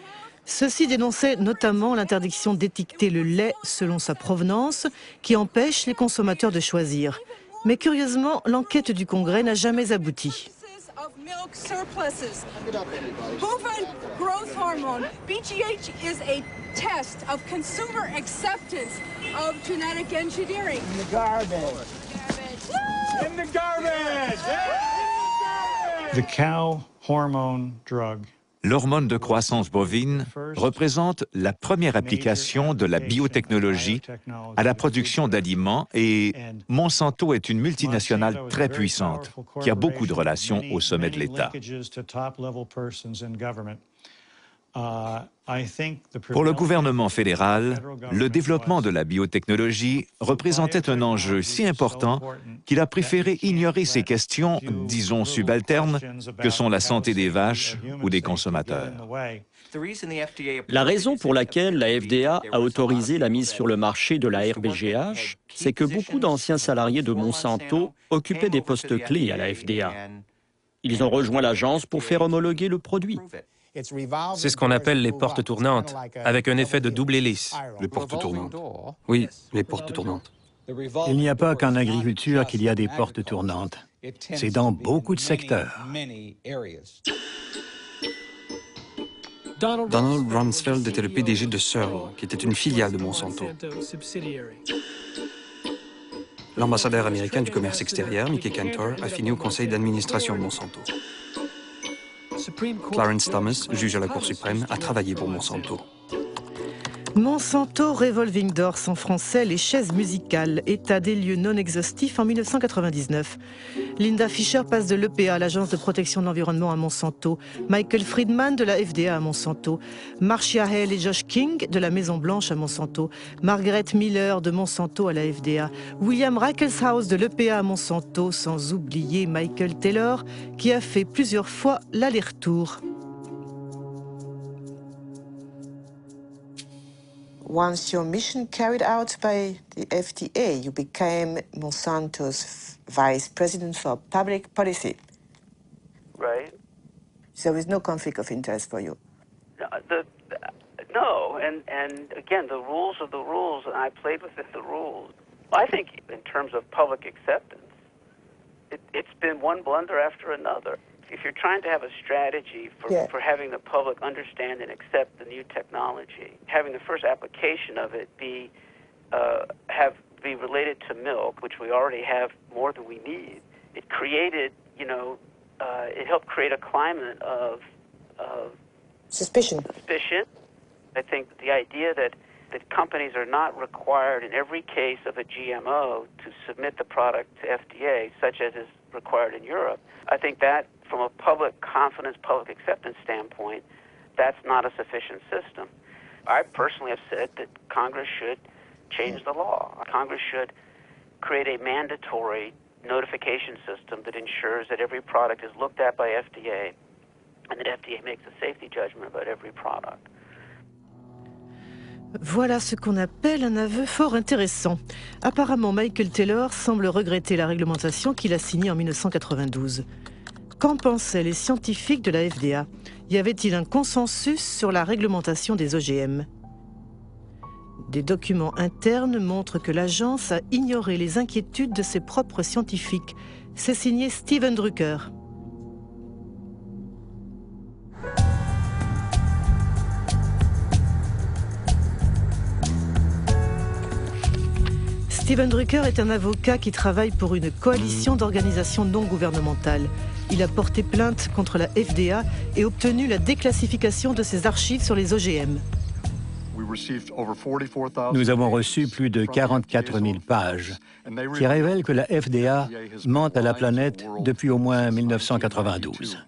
Ceux-ci dénonçaient notamment l'interdiction d'étiqueter le lait selon sa provenance, qui empêche les consommateurs de choisir. Mais curieusement, l'enquête du Congrès n'a jamais abouti. Bovine growth hormone, BGH, is a test of consumer acceptance of genetic engineering. In the garbage. In the garbage! The cow hormone drug. L'hormone de croissance bovine représente la première application de la biotechnologie à la production d'aliments et Monsanto est une multinationale très puissante qui a beaucoup de relations au sommet de l'État. Pour le gouvernement fédéral, le développement de la biotechnologie représentait un enjeu si important qu'il a préféré ignorer ces questions, disons subalternes, que sont la santé des vaches ou des consommateurs. La raison pour laquelle la FDA a autorisé la mise sur le marché de la RBGH, c'est que beaucoup d'anciens salariés de Monsanto occupaient des postes clés à la FDA. Ils ont rejoint l'agence pour faire homologuer le produit. C'est ce qu'on appelle les portes tournantes, avec un effet de double hélice. Les portes tournantes. Oui, les portes tournantes. Il n'y a pas qu'en agriculture qu'il y a des portes tournantes. C'est dans beaucoup de secteurs. Donald Rumsfeld était le PDG de Searle, qui était une filiale de Monsanto. L'ambassadeur américain du commerce extérieur, Mickey Cantor, a fini au conseil d'administration de Monsanto. Clarence Thomas, juge à la Cour suprême, a travaillé pour Monsanto. Monsanto Revolving Doors, en français, les chaises musicales, état des lieux non exhaustif en 1999. Linda Fisher passe de l'EPA, l'Agence de protection de l'environnement, à Monsanto. Michael Friedman de la FDA à Monsanto. Marcia Hale et Josh King de la Maison-Blanche à Monsanto. Margaret Miller de Monsanto à la FDA. William Reichelshaus de l'EPA à Monsanto, sans oublier Michael Taylor, qui a fait plusieurs fois l'aller-retour. Once your mission carried out by the FDA, you became Monsanto's vice president for public policy. Right. So there is no conflict of interest for you. No, and again, the rules are the rules, and I played within the rules. I think in terms of public acceptance, it's been one blunder after another. If you're trying to have a strategy for having the public understand and accept the new technology, having the first application of it be related to milk, which we already have more than we need, it created, it helped create a climate of suspicion. I think the idea that companies are not required in every case of a GMO to submit the product to FDA, such as is required in Europe, I think that from a public confidence, public acceptance standpoint, that's not a sufficient system. I personally have said that Congress should change the law. Congress should create a mandatory notification system that ensures that every product is looked at by FDA and that FDA makes a safety judgment about every product. Voilà ce qu'on appelle un aveu fort intéressant. Apparemment, Michael Taylor semble regretter la réglementation qu'il a signée en 1992. Qu'en pensaient les scientifiques de la FDA? Y avait-il un consensus sur la réglementation des OGM? Des documents internes montrent que l'agence a ignoré les inquiétudes de ses propres scientifiques. C'est signé Steven Drucker. Steven Drucker est un avocat qui travaille pour une coalition d'organisations non gouvernementales. Il a porté plainte contre la FDA et obtenu la déclassification de ses archives sur les OGM. Nous avons reçu plus de 44 000 pages qui révèlent que la FDA ment à la planète depuis au moins 1992.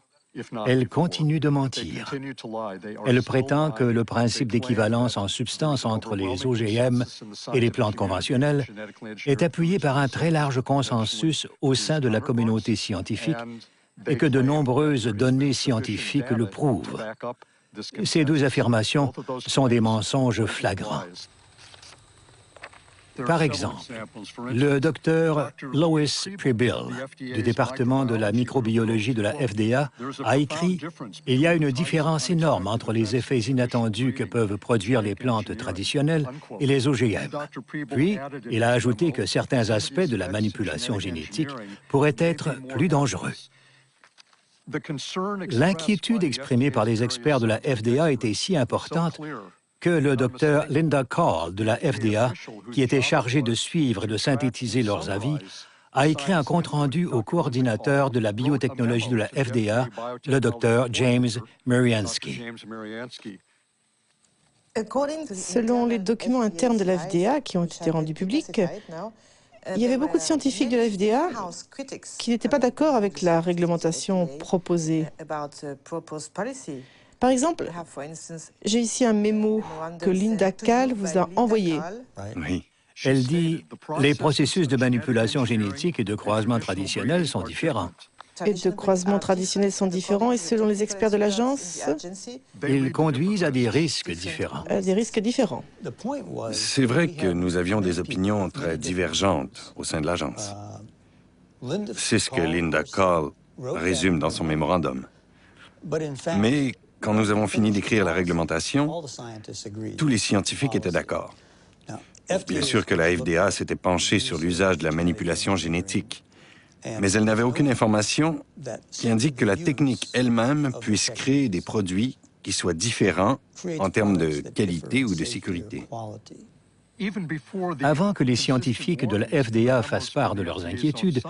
Elle continue de mentir. Elle prétend que le principe d'équivalence en substance entre les OGM et les plantes conventionnelles est appuyé par un très large consensus au sein de la communauté scientifique et que de nombreuses données scientifiques le prouvent. Ces deux affirmations sont des mensonges flagrants. Par exemple, le docteur Lois Prebill du département de la microbiologie de la FDA a écrit « Il y a une différence énorme entre les effets inattendus que peuvent produire les plantes traditionnelles et les OGM. » Puis, il a ajouté que certains aspects de la manipulation génétique pourraient être plus dangereux. L'inquiétude exprimée par les experts de la FDA était si importante que le docteur Linda Call de la FDA, qui était chargé de suivre et de synthétiser leurs avis, a écrit un compte-rendu au coordinateur de la biotechnologie de la FDA, le docteur James Mariansky. Selon les documents internes de la FDA qui ont été rendus publics, il y avait beaucoup de scientifiques de la FDA qui n'étaient pas d'accord avec la réglementation proposée. Par exemple, j'ai ici un mémo que Linda Call vous a envoyé. Oui. Elle dit « Les processus de manipulation génétique et de croisement traditionnel sont différents. » Et de croisements traditionnels sont différents et selon les experts de l'agence, ils conduisent à des risques différents. C'est vrai que nous avions des opinions très divergentes au sein de l'agence. C'est ce que Linda Call résume dans son mémorandum. Mais quand nous avons fini d'écrire la réglementation, tous les scientifiques étaient d'accord. Bien sûr que la FDA s'était penchée sur l'usage de la manipulation génétique, mais elle n'avait aucune information qui indique que la technique elle-même puisse créer des produits qui soient différents en termes de qualité ou de sécurité. Avant que les scientifiques de la FDA fassent part de leurs inquiétudes,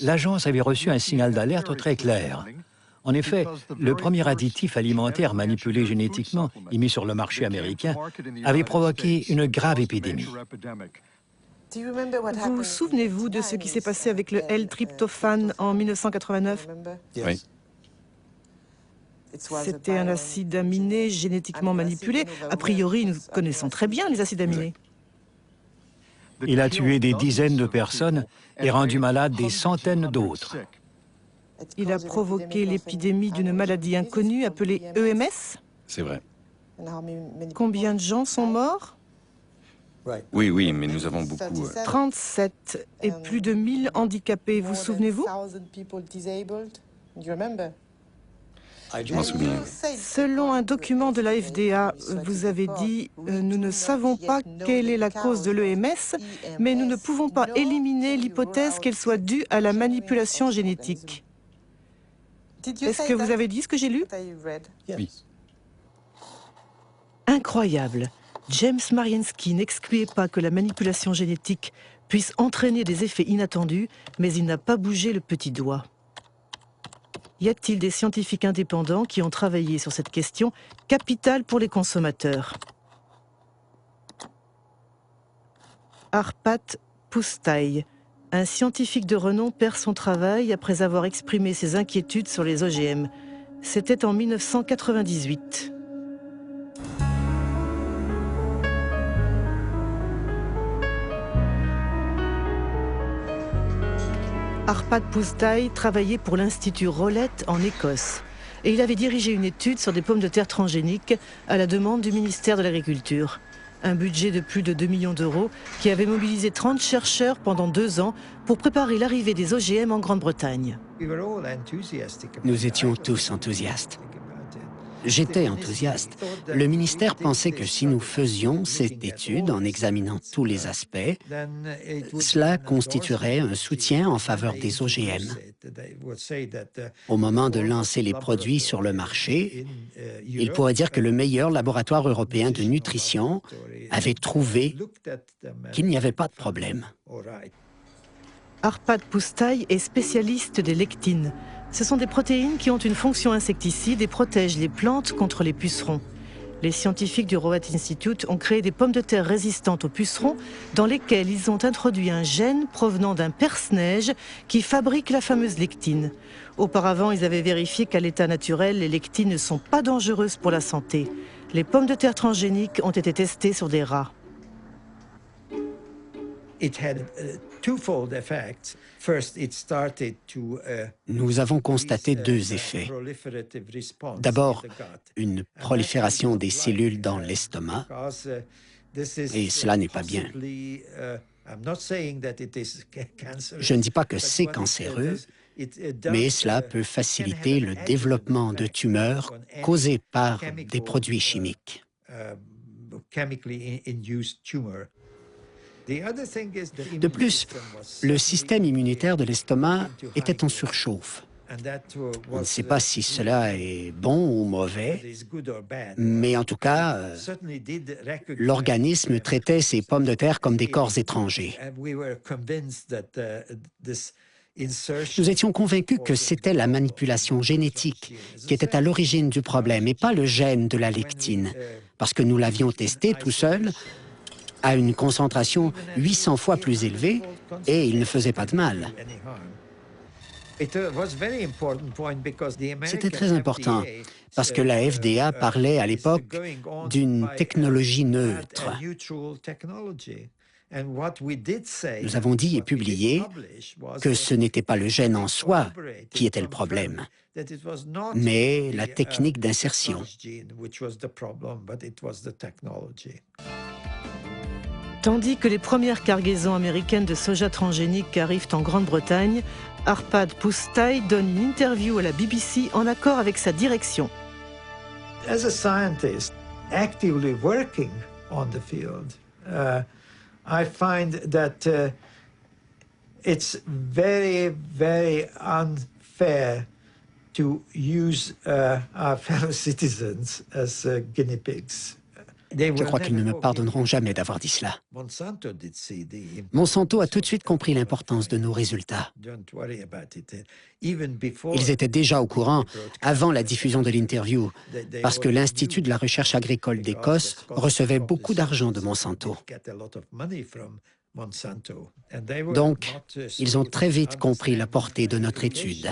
l'agence avait reçu un signal d'alerte très clair. En effet, le premier additif alimentaire manipulé génétiquement et mis sur le marché américain avait provoqué une grave épidémie. Vous souvenez-vous de ce qui s'est passé avec le L-tryptophane en 1989? Oui. C'était un acide aminé génétiquement manipulé. A priori, nous connaissons très bien les acides aminés. Il a tué des dizaines de personnes et rendu malades des centaines d'autres. Il a provoqué l'épidémie d'une maladie inconnue appelée EMS. C'est vrai. Combien de gens sont morts? Oui, oui, mais nous avons beaucoup... 37 et plus de 1000 handicapés, vous souvenez-vous? Je m'en souviens. Selon un document de la FDA, vous avez dit « Nous ne savons pas quelle est la cause de l'EMS, mais nous ne pouvons pas éliminer l'hypothèse qu'elle soit due à la manipulation génétique ». Est-ce que vous avez dit ce que j'ai lu? Oui. Incroyable. James Mariensky n'excluait pas que la manipulation génétique puisse entraîner des effets inattendus, mais il n'a pas bougé le petit doigt. Y a-t-il des scientifiques indépendants qui ont travaillé sur cette question capitale pour les consommateurs? Arpad Pusztai, un scientifique de renom, perd son travail après avoir exprimé ses inquiétudes sur les OGM. C'était en 1998. Arpad Pusztai travaillait pour l'Institut Rowlett en Écosse et il avait dirigé une étude sur des pommes de terre transgéniques à la demande du ministère de l'Agriculture. Un budget de plus de 2 millions d'euros qui avait mobilisé 30 chercheurs pendant 2 ans pour préparer l'arrivée des OGM en Grande-Bretagne. Nous étions tous enthousiastes. J'étais enthousiaste. Le ministère pensait que si nous faisions cette étude en examinant tous les aspects, cela constituerait un soutien en faveur des OGM. Au moment de lancer les produits sur le marché, il pourrait dire que le meilleur laboratoire européen de nutrition avait trouvé qu'il n'y avait pas de problème. Arpad Pusztai est spécialiste des lectines. Ce sont des protéines qui ont une fonction insecticide et protègent les plantes contre les pucerons. Les scientifiques du Rowlett Institute ont créé des pommes de terre résistantes aux pucerons dans lesquelles ils ont introduit un gène provenant d'un perce-neige qui fabrique la fameuse lectine. Auparavant, ils avaient vérifié qu'à l'état naturel, les lectines ne sont pas dangereuses pour la santé. Les pommes de terre transgéniques ont été testées sur des rats. Nous avons constaté 2 effets. D'abord, une prolifération des cellules dans l'estomac, et cela n'est pas bien. Je ne dis pas que c'est cancéreux, mais cela peut faciliter le développement de tumeurs causées par des produits chimiques. De plus, le système immunitaire de l'estomac était en surchauffe. On ne sait pas si cela est bon ou mauvais, mais en tout cas, l'organisme traitait ces pommes de terre comme des corps étrangers. Nous étions convaincus que c'était la manipulation génétique qui était à l'origine du problème et pas le gène de la lectine, parce que nous l'avions testé tout seul à une concentration 800 fois plus élevée et il ne faisait pas de mal. C'était très important parce que la FDA parlait à l'époque d'une technologie neutre. Nous avons dit et publié que ce n'était pas le gène en soi qui était le problème, mais la technique d'insertion. Tandis que les premières cargaisons américaines de soja transgénique arrivent en Grande-Bretagne, Arpad Pusztai donne une interview à la BBC en accord avec sa direction. As a scientist actively working on the field, I find that it's very, very unfair to use our fellow citizens as guinea pigs. Je crois qu'ils ne me pardonneront jamais d'avoir dit cela. Monsanto a tout de suite compris l'importance de nos résultats. Ils étaient déjà au courant avant la diffusion de l'interview, parce que l'Institut de la recherche agricole d'Écosse recevait beaucoup d'argent de Monsanto. Donc, ils ont très vite compris la portée de notre étude.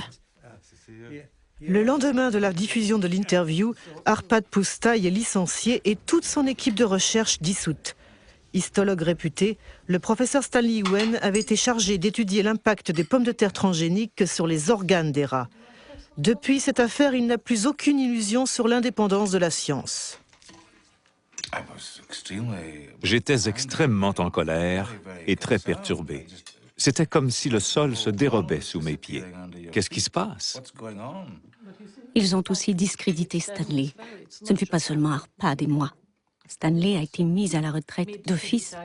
Le lendemain de la diffusion de l'interview, Arpad Pusztai est licencié et toute son équipe de recherche dissoute. Histologue réputé, le professeur Stanley Yuen avait été chargé d'étudier l'impact des pommes de terre transgéniques sur les organes des rats. Depuis cette affaire, il n'a plus aucune illusion sur l'indépendance de la science. J'étais extrêmement en colère et très perturbé. C'était comme si le sol se dérobait sous mes pieds. Qu'est-ce qui se passe? Ils ont aussi discrédité Stanley. Ce ne fut pas seulement Arpad et moi. Stanley a été mis à la retraite d'office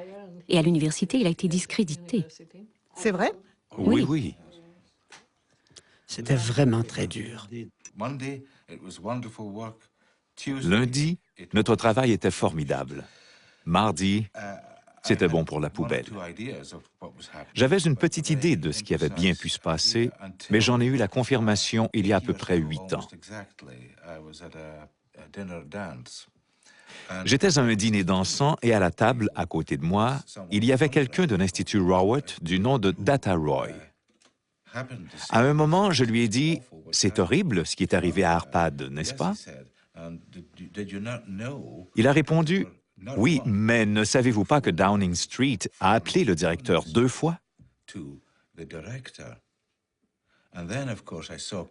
et à l'université, il a été discrédité. C'est vrai? Oui, oui. C'était vraiment très dur. Lundi, notre travail était formidable. Mardi, c'était bon pour la poubelle. J'avais une petite idée de ce qui avait bien pu se passer, mais j'en ai eu la confirmation il y a à peu près 8 ans. J'étais à un dîner dansant et à la table, à côté de moi, il y avait quelqu'un de l'Institut Rowett du nom de Data Roy. À un moment, je lui ai dit « C'est horrible ce qui est arrivé à Arpad, n'est-ce pas? » Il a répondu « Oui, mais ne savez-vous pas que Downing Street a appelé le directeur 2 fois? »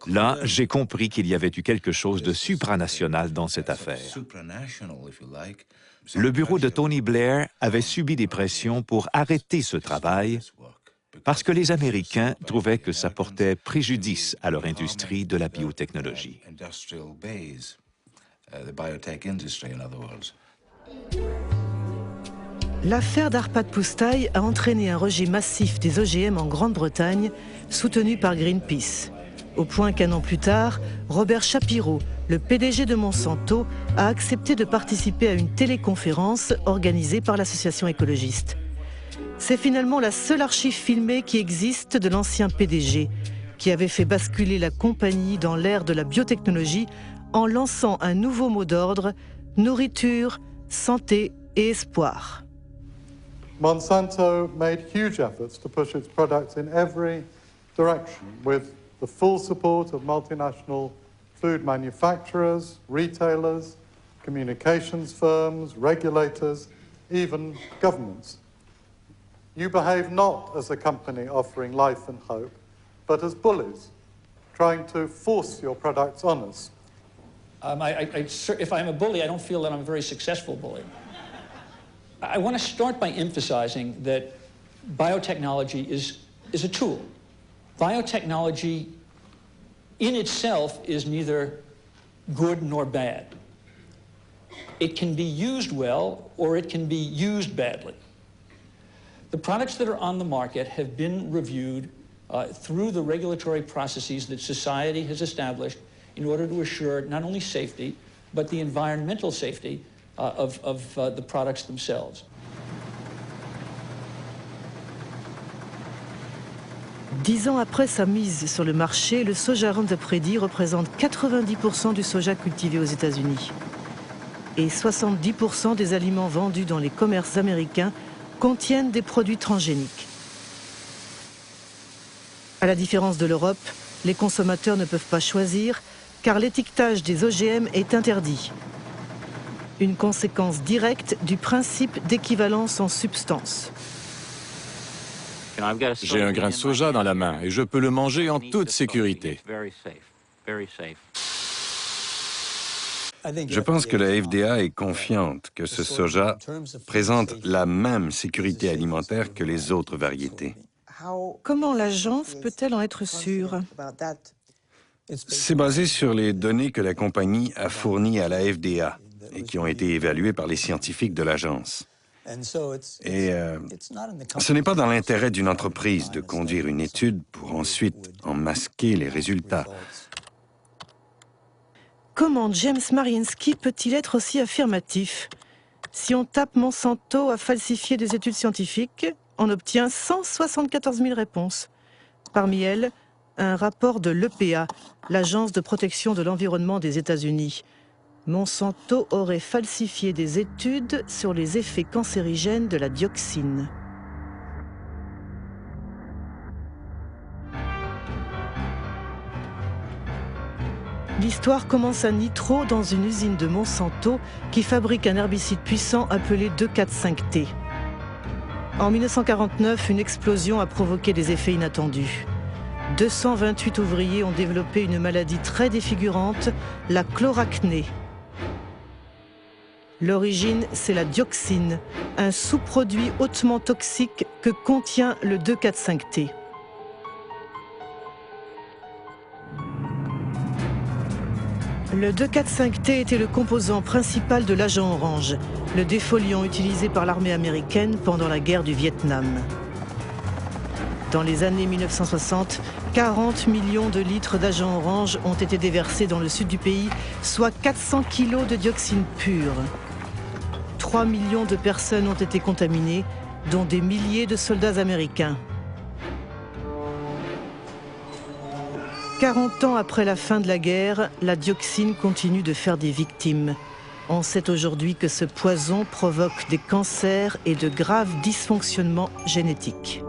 Là, j'ai compris qu'il y avait eu quelque chose de supranational dans cette affaire. Le bureau de Tony Blair avait subi des pressions pour arrêter ce travail parce que les Américains trouvaient que ça portait préjudice à leur industrie de la biotechnologie. L'affaire d'Arpad Pusztai a entraîné un rejet massif des OGM en Grande-Bretagne, soutenu par Greenpeace. Au point qu'un an plus tard, Robert Shapiro, le PDG de Monsanto, a accepté de participer à une téléconférence organisée par l'association écologiste. C'est finalement la seule archive filmée qui existe de l'ancien PDG, qui avait fait basculer la compagnie dans l'ère de la biotechnologie en lançant un nouveau mot d'ordre, nourriture, santé et espoir. Monsanto made huge efforts to push its products in every direction with the full support of multinational food manufacturers, retailers, communications firms, regulators, even governments. You behave not as a company offering life and hope, but as bullies, trying to force your products on us. If I'm a bully, I don't feel that I'm a very successful bully. I want to start by emphasizing that biotechnology is a tool. Biotechnology in itself is neither good nor bad. It can be used well or it can be used badly. The products that are on the market have been reviewed through the regulatory processes that society has established in order to assure not only safety, but the environmental safety of the products themselves. 10 ans après sa mise sur le marché, le soja Roundup Ready représente 90% du soja cultivé aux États-Unis. Et 70% des aliments vendus dans les commerces américains contiennent des produits transgéniques. À la différence de l'Europe, les consommateurs ne peuvent pas choisir car l'étiquetage des OGM est interdit. Une conséquence directe du principe d'équivalence en substance. J'ai un grain de soja dans la main et je peux le manger en toute sécurité. Je pense que la FDA est confiante que ce soja présente la même sécurité alimentaire que les autres variétés. Comment l'agence peut-elle en être sûre? C'est basé sur les données que la compagnie a fournies à la FDA et qui ont été évaluées par les scientifiques de l'agence. Et ce n'est pas dans l'intérêt d'une entreprise de conduire une étude pour ensuite en masquer les résultats. Comment James Mariinsky peut-il être aussi affirmatif? Si on tape Monsanto a falsifié des études scientifiques, on obtient 174 000 réponses. Parmi elles, un rapport de l'EPA, l'Agence de protection de l'environnement des États-Unis. Monsanto aurait falsifié des études sur les effets cancérigènes de la dioxine. L'histoire commence à Nitro, dans une usine de Monsanto qui fabrique un herbicide puissant appelé 2,4,5-T. En 1949, une explosion a provoqué des effets inattendus. 228 ouvriers ont développé une maladie très défigurante, la chloracné. L'origine, c'est la dioxine, un sous-produit hautement toxique que contient le 2,4,5-T. Le 2,4,5-T était le composant principal de l'agent orange, le défoliant utilisé par l'armée américaine pendant la guerre du Vietnam. Dans les années 1960, 40 millions de litres d'agent orange ont été déversés dans le sud du pays, soit 400 kilos de dioxine pure. 3 millions de personnes ont été contaminées, dont des milliers de soldats américains. 40 ans après la fin de la guerre, la dioxine continue de faire des victimes. On sait aujourd'hui que ce poison provoque des cancers et de graves dysfonctionnements génétiques.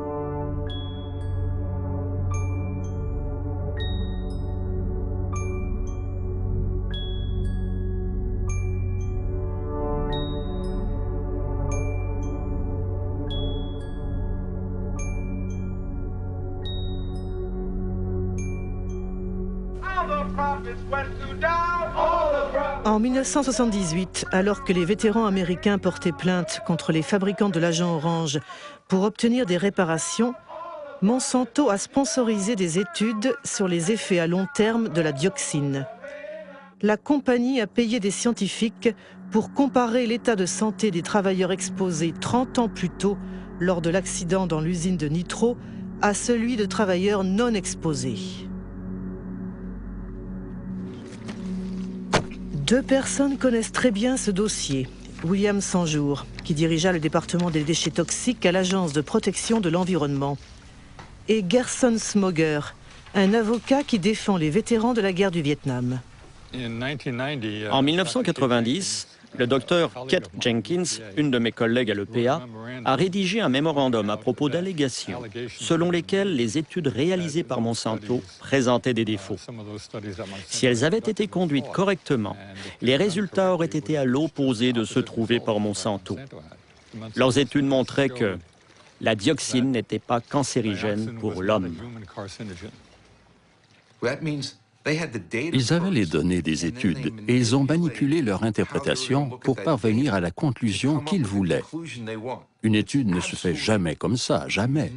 En 1978, alors que les vétérans américains portaient plainte contre les fabricants de l'agent orange pour obtenir des réparations, Monsanto a sponsorisé des études sur les effets à long terme de la dioxine. La compagnie a payé des scientifiques pour comparer l'état de santé des travailleurs exposés 30 ans plus tôt lors de l'accident dans l'usine de Nitro à celui de travailleurs non exposés. 2 personnes connaissent très bien ce dossier. William Sanjour, qui dirigea le département des déchets toxiques à l'Agence de protection de l'environnement, et Gerson Smoger, un avocat qui défend les vétérans de la guerre du Vietnam. En 1990, le docteur Kate Jenkins, une de mes collègues à l'EPA, a rédigé un mémorandum à propos d'allégations selon lesquelles les études réalisées par Monsanto présentaient des défauts. Si elles avaient été conduites correctement, les résultats auraient été à l'opposé de ceux trouvés par Monsanto. Leurs études montraient que la dioxine n'était pas cancérigène pour l'homme. Ils avaient les données des études et ils ont manipulé leur interprétation pour parvenir à la conclusion qu'ils voulaient. Une étude ne se fait jamais comme ça, jamais.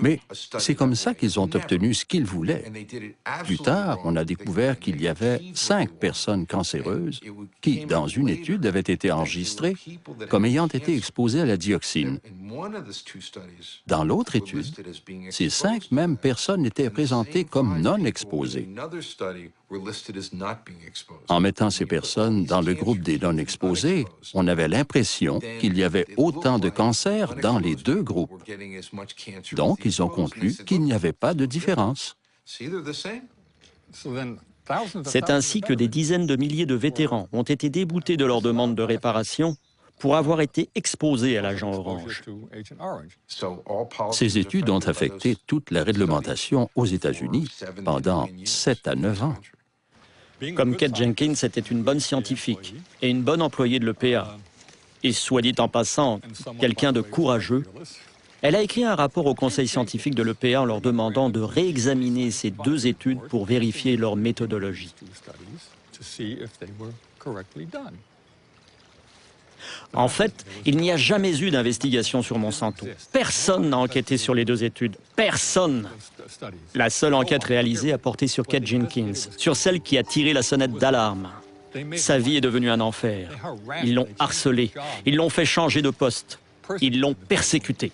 Mais c'est comme ça qu'ils ont obtenu ce qu'ils voulaient. Plus tard, on a découvert qu'il y avait 5 personnes cancéreuses qui, dans une étude, avaient été enregistrées comme ayant été exposées à la dioxine. Dans l'autre étude, ces 5 mêmes personnes étaient présentées comme non exposées. En mettant ces personnes dans le groupe des non exposés, on avait l'impression qu'il y avait autant de cancers dans les 2 groupes. Donc, ils ont conclu qu'il n'y avait pas de différence. C'est ainsi que des dizaines de milliers de vétérans ont été déboutés de leur demande de réparation pour avoir été exposés à l'agent orange. Ces études ont affecté toute la réglementation aux États-Unis pendant 7 à 9 ans. Comme Kate Jenkins était une bonne scientifique et une bonne employée de l'EPA, et soit dit en passant, quelqu'un de courageux, elle a écrit un rapport au conseil scientifique de l'EPA en leur demandant de réexaminer ces 2 études pour vérifier leur méthodologie. En fait, il n'y a jamais eu d'investigation sur Monsanto. Personne n'a enquêté sur les 2 études. Personne. La seule enquête réalisée a porté sur Kate Jenkins, sur celle qui a tiré la sonnette d'alarme. Sa vie est devenue un enfer. Ils l'ont harcelée. Ils l'ont fait changer de poste. Ils l'ont persécutée.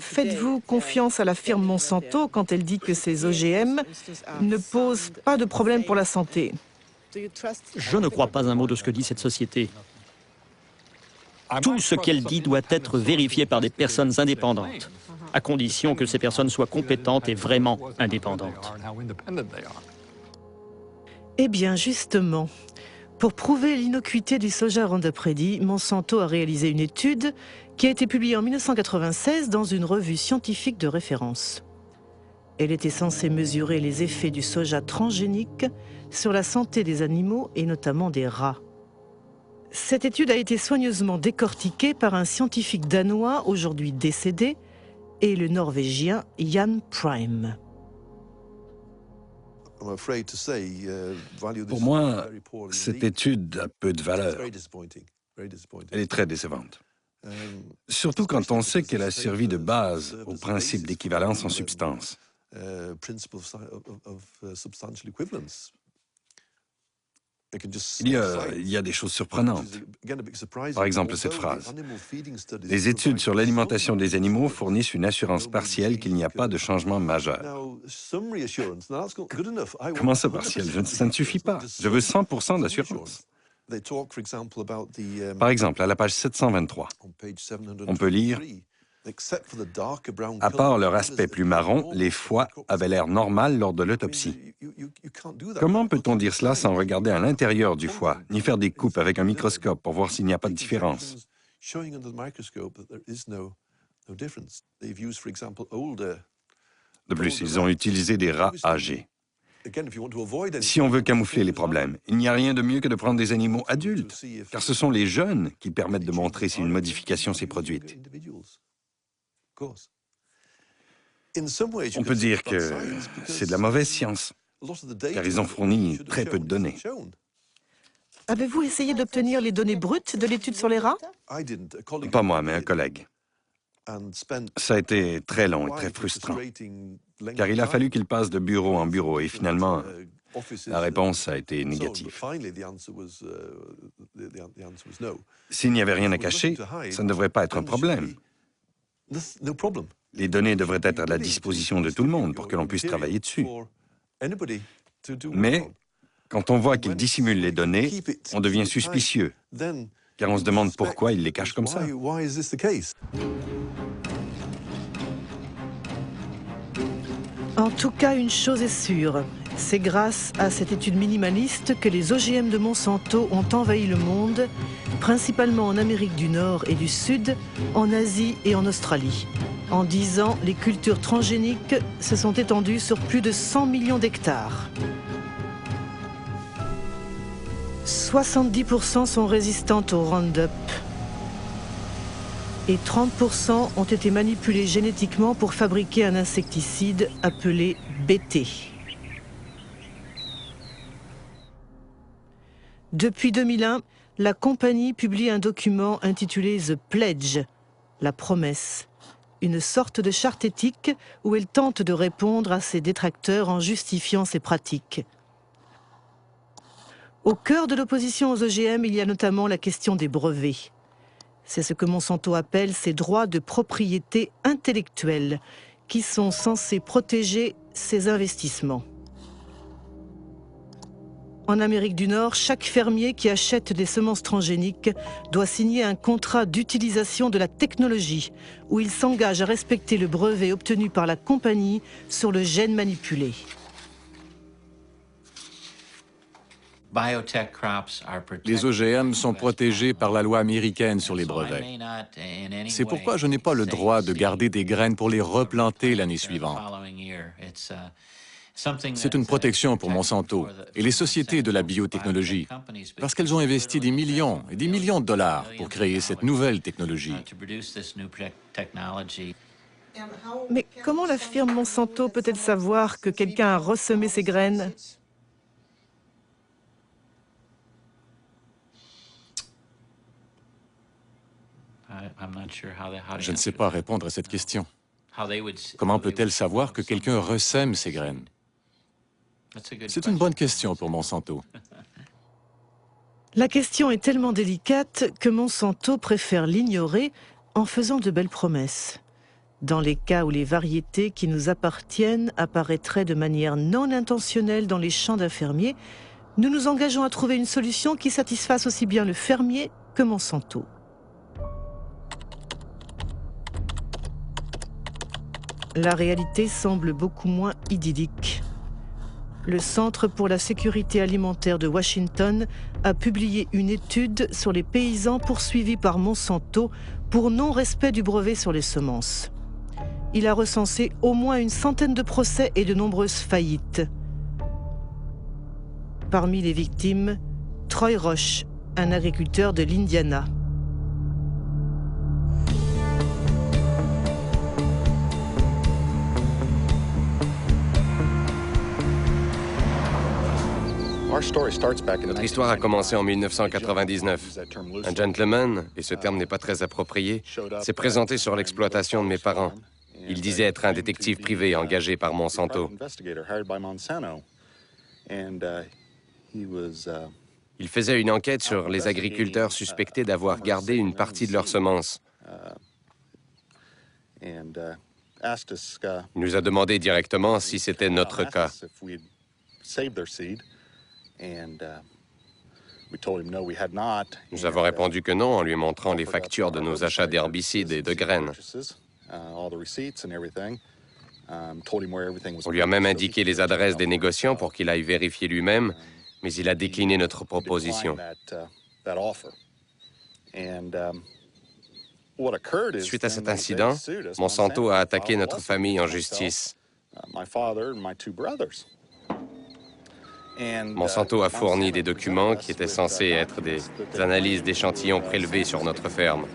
Faites-vous confiance à la firme Monsanto quand elle dit que ces OGM ne posent pas de problème pour la santé? Je ne crois pas un mot de ce que dit cette société. Tout ce qu'elle dit doit être vérifié par des personnes indépendantes, à condition que ces personnes soient compétentes et vraiment indépendantes. Eh bien, justement, pour prouver l'innocuité du soja Roundup Ready, Monsanto a réalisé une étude qui a été publiée en 1996 dans une revue scientifique de référence. Elle était censée mesurer les effets du soja transgénique sur la santé des animaux et notamment des rats. Cette étude a été soigneusement décortiquée par un scientifique danois, aujourd'hui décédé, et le Norvégien Jan Prime. Pour moi, cette étude a peu de valeur. Elle est très décevante. Surtout quand on sait qu'elle a servi de base au principe d'équivalence en substance. Il y a des choses surprenantes. Par exemple, cette phrase. Les études sur l'alimentation des animaux fournissent une assurance partielle qu'il n'y a pas de changement majeur. Comment ça, partiel? Ça ne suffit pas. Je veux 100% d'assurance. Par exemple, à la page 723, on peut lire « À part leur aspect plus marron, les foies avaient l'air normal lors de l'autopsie. » Comment peut-on dire cela sans regarder à l'intérieur du foie, ni faire des coupes avec un microscope pour voir s'il n'y a pas de différence? De plus, ils ont utilisé des rats âgés. Si on veut camoufler les problèmes, il n'y a rien de mieux que de prendre des animaux adultes, car ce sont les jeunes qui permettent de montrer si une modification s'est produite. On peut dire que c'est de la mauvaise science, car ils ont fourni très peu de données. Avez-vous essayé d'obtenir les données brutes de l'étude sur les rats? Pas moi, mais un collègue. Ça a été très long et très frustrant, car il a fallu qu'il passe de bureau en bureau, et finalement, la réponse a été négative. S'il n'y avait rien à cacher, ça ne devrait pas être un problème. Les données devraient être à la disposition de tout le monde pour que l'on puisse travailler dessus. Mais, quand on voit qu'ils dissimulent les données, on devient suspicieux, car on se demande pourquoi ils les cachent comme ça. En tout cas, une chose est sûre, c'est grâce à cette étude minimaliste que les OGM de Monsanto ont envahi le monde, principalement en Amérique du Nord et du Sud, en Asie et en Australie. En 10 ans, les cultures transgéniques se sont étendues sur plus de 100 millions d'hectares. 70% sont résistantes au Roundup et 30% ont été manipulés génétiquement pour fabriquer un insecticide appelé BT. Depuis 2001, la compagnie publie un document intitulé The Pledge, la promesse, une sorte de charte éthique où elle tente de répondre à ses détracteurs en justifiant ses pratiques. Au cœur de l'opposition aux OGM, il y a notamment la question des brevets. C'est ce que Monsanto appelle ses droits de propriété intellectuelle, qui sont censés protéger ses investissements. En Amérique du Nord, chaque fermier qui achète des semences transgéniques doit signer un contrat d'utilisation de la technologie, où il s'engage à respecter le brevet obtenu par la compagnie sur le gène manipulé. Les OGM sont protégés par la loi américaine sur les brevets. C'est pourquoi je n'ai pas le droit de garder des graines pour les replanter l'année suivante. C'est une protection pour Monsanto et les sociétés de la biotechnologie, parce qu'elles ont investi des millions et des millions de dollars pour créer cette nouvelle technologie. Mais comment la firme Monsanto peut-elle savoir que quelqu'un a ressemé ses graines ? Je ne sais pas répondre à cette question. Comment peut-elle savoir que quelqu'un ressème ses graines? C'est une bonne question pour Monsanto. La question est tellement délicate que Monsanto préfère l'ignorer en faisant de belles promesses. Dans les cas où les variétés qui nous appartiennent apparaîtraient de manière non intentionnelle dans les champs d'un fermier, nous nous engageons à trouver une solution qui satisfasse aussi bien le fermier que Monsanto. La réalité semble beaucoup moins idyllique. Le Centre pour la sécurité alimentaire de Washington a publié une étude sur les paysans poursuivis par Monsanto pour non-respect du brevet sur les semences. il a recensé au moins une centaine de procès et de nombreuses faillites. Parmi les victimes, Troy Roche, un agriculteur de l'Indiana. Notre histoire a commencé en 1999. Un gentleman, et ce terme n'est pas très approprié, s'est présenté sur l'exploitation de mes parents. Il disait être un détective privé engagé par Monsanto. Il faisait une enquête sur les agriculteurs suspectés d'avoir gardé une partie de leurs semences. Il nous a demandé directement si c'était notre cas. Nous avons répondu que non en lui montrant les factures de nos achats d'herbicides et de graines. On lui a même indiqué les adresses des négociants pour qu'il aille vérifier lui-même, mais il a décliné notre proposition. Suite à cet incident, Monsanto a attaqué notre famille en justice. Monsanto a fourni des documents qui étaient censés être des analyses d'échantillons prélevés sur notre ferme.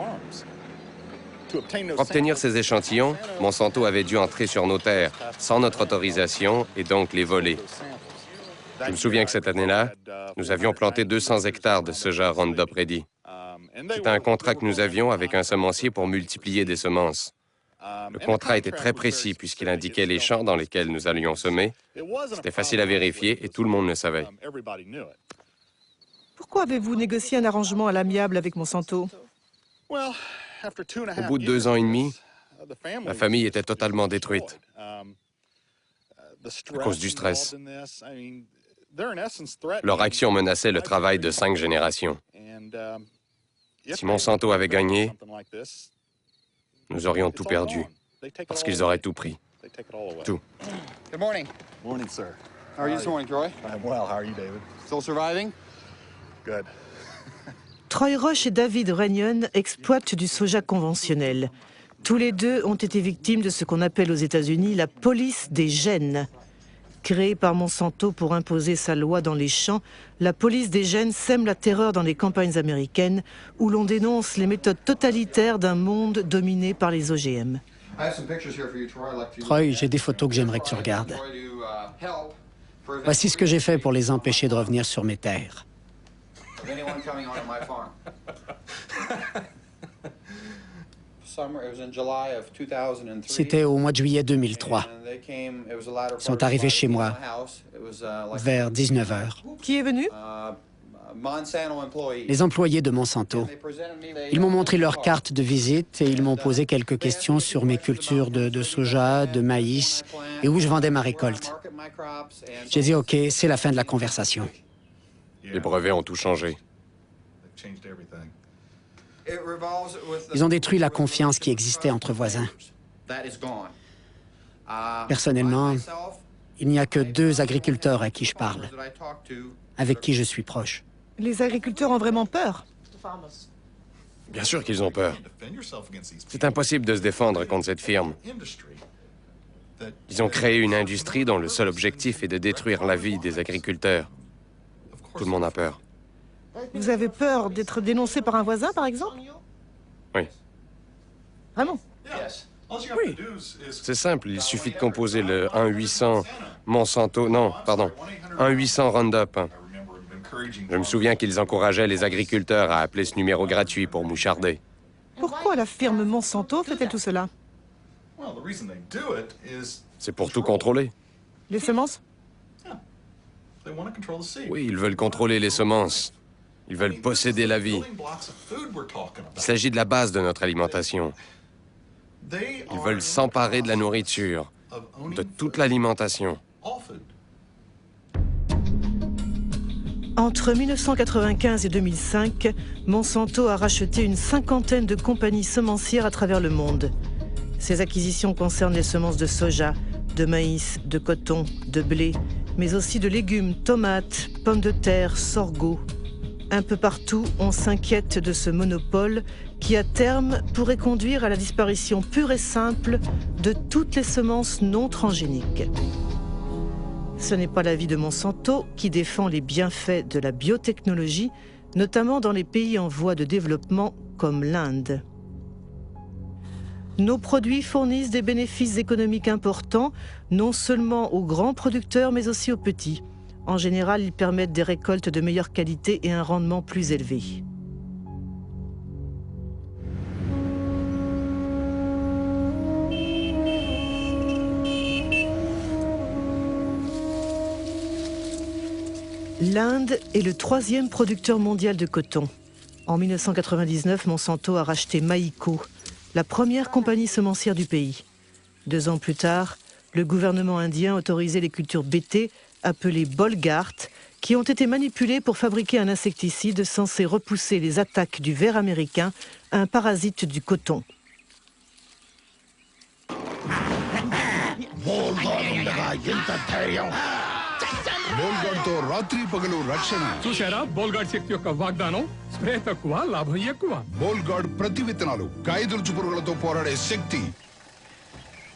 Pour obtenir ces échantillons, Monsanto avait dû entrer sur nos terres sans notre autorisation et donc les voler. Je me souviens que cette année-là, nous avions planté 200 hectares de soja Roundup Ready. C'était un contrat que nous avions avec un semencier pour multiplier des semences. Le contrat était très précis puisqu'il indiquait les champs dans lesquels nous allions semer. C'était facile à vérifier et tout le monde le savait. Pourquoi avez-vous négocié un arrangement à l'amiable avec Monsanto? Au bout de 2 ans et demi, la famille était totalement détruite à cause du stress. Leur action menaçait le travail de 5 générations. Si Monsanto avait gagné, nous aurions tout perdu, parce qu'ils auraient tout pris. Tout. Good morning. Morning, sir. How are you this morning, Troy? I'm well. How are you, David? Still surviving? Good. Troy Roche et David Runyon exploitent du soja conventionnel. Tous les deux ont été victimes de ce qu'on appelle aux États-Unis la police des gènes. Créée par Monsanto pour imposer sa loi dans les champs, la police des gènes sème la terreur dans les campagnes américaines où l'on dénonce les méthodes totalitaires d'un monde dominé par les OGM. Troy, j'ai des photos que j'aimerais que tu regardes. Voici ce que j'ai fait pour les empêcher de revenir sur mes terres. C'était au mois de juillet 2003. Ils sont arrivés chez moi vers 19 h. Qui est venu? Les employés de Monsanto. Ils m'ont montré leur carte de visite et ils m'ont posé quelques questions sur mes cultures de soja, de maïs et où je vendais ma récolte. J'ai dit OK, c'est la fin de la conversation. Les brevets ont tout changé. Ils ont détruit la confiance qui existait entre voisins. Personnellement, il n'y a que 2 agriculteurs à qui je parle, avec qui je suis proche. Les agriculteurs ont vraiment peur? Bien sûr qu'ils ont peur. C'est impossible de se défendre contre cette firme. Ils ont créé une industrie dont le seul objectif est de détruire la vie des agriculteurs. Tout le monde a peur. Vous avez peur d'être dénoncé par un voisin, par exemple? Oui. Vraiment? Oui. C'est simple, il suffit de composer le 1-800 Monsanto... Non, pardon, 1-800 Roundup. Je me souviens qu'ils encourageaient les agriculteurs à appeler ce numéro gratuit pour moucharder. Pourquoi la firme Monsanto fait-elle tout cela? C'est pour tout contrôler. Les semences? Oui, ils veulent contrôler les semences. Ils veulent posséder la vie. Il s'agit de la base de notre alimentation. Ils veulent s'emparer de la nourriture, de toute l'alimentation. Entre 1995 et 2005, Monsanto a racheté une 50aine de compagnies semencières à travers le monde. Ces acquisitions concernent les semences de soja, de maïs, de coton, de blé, mais aussi de légumes, tomates, pommes de terre, sorgho. Un peu partout, on s'inquiète de ce monopole qui, à terme, pourrait conduire à la disparition pure et simple de toutes les semences non transgéniques. Ce n'est pas l'avis de Monsanto qui défend les bienfaits de la biotechnologie, notamment dans les pays en voie de développement comme l'Inde. Nos produits fournissent des bénéfices économiques importants, non seulement aux grands producteurs, mais aussi aux petits. En général, ils permettent des récoltes de meilleure qualité et un rendement plus élevé. L'Inde est le 3e producteur mondial de coton. En 1999, Monsanto a racheté Maïko, la première compagnie semencière du pays. 2 ans plus tard, le gouvernement indien autorisait les cultures BT, appelées Bollgard, qui ont été manipulées pour fabriquer un insecticide censé repousser les attaques du ver américain, un parasite du coton.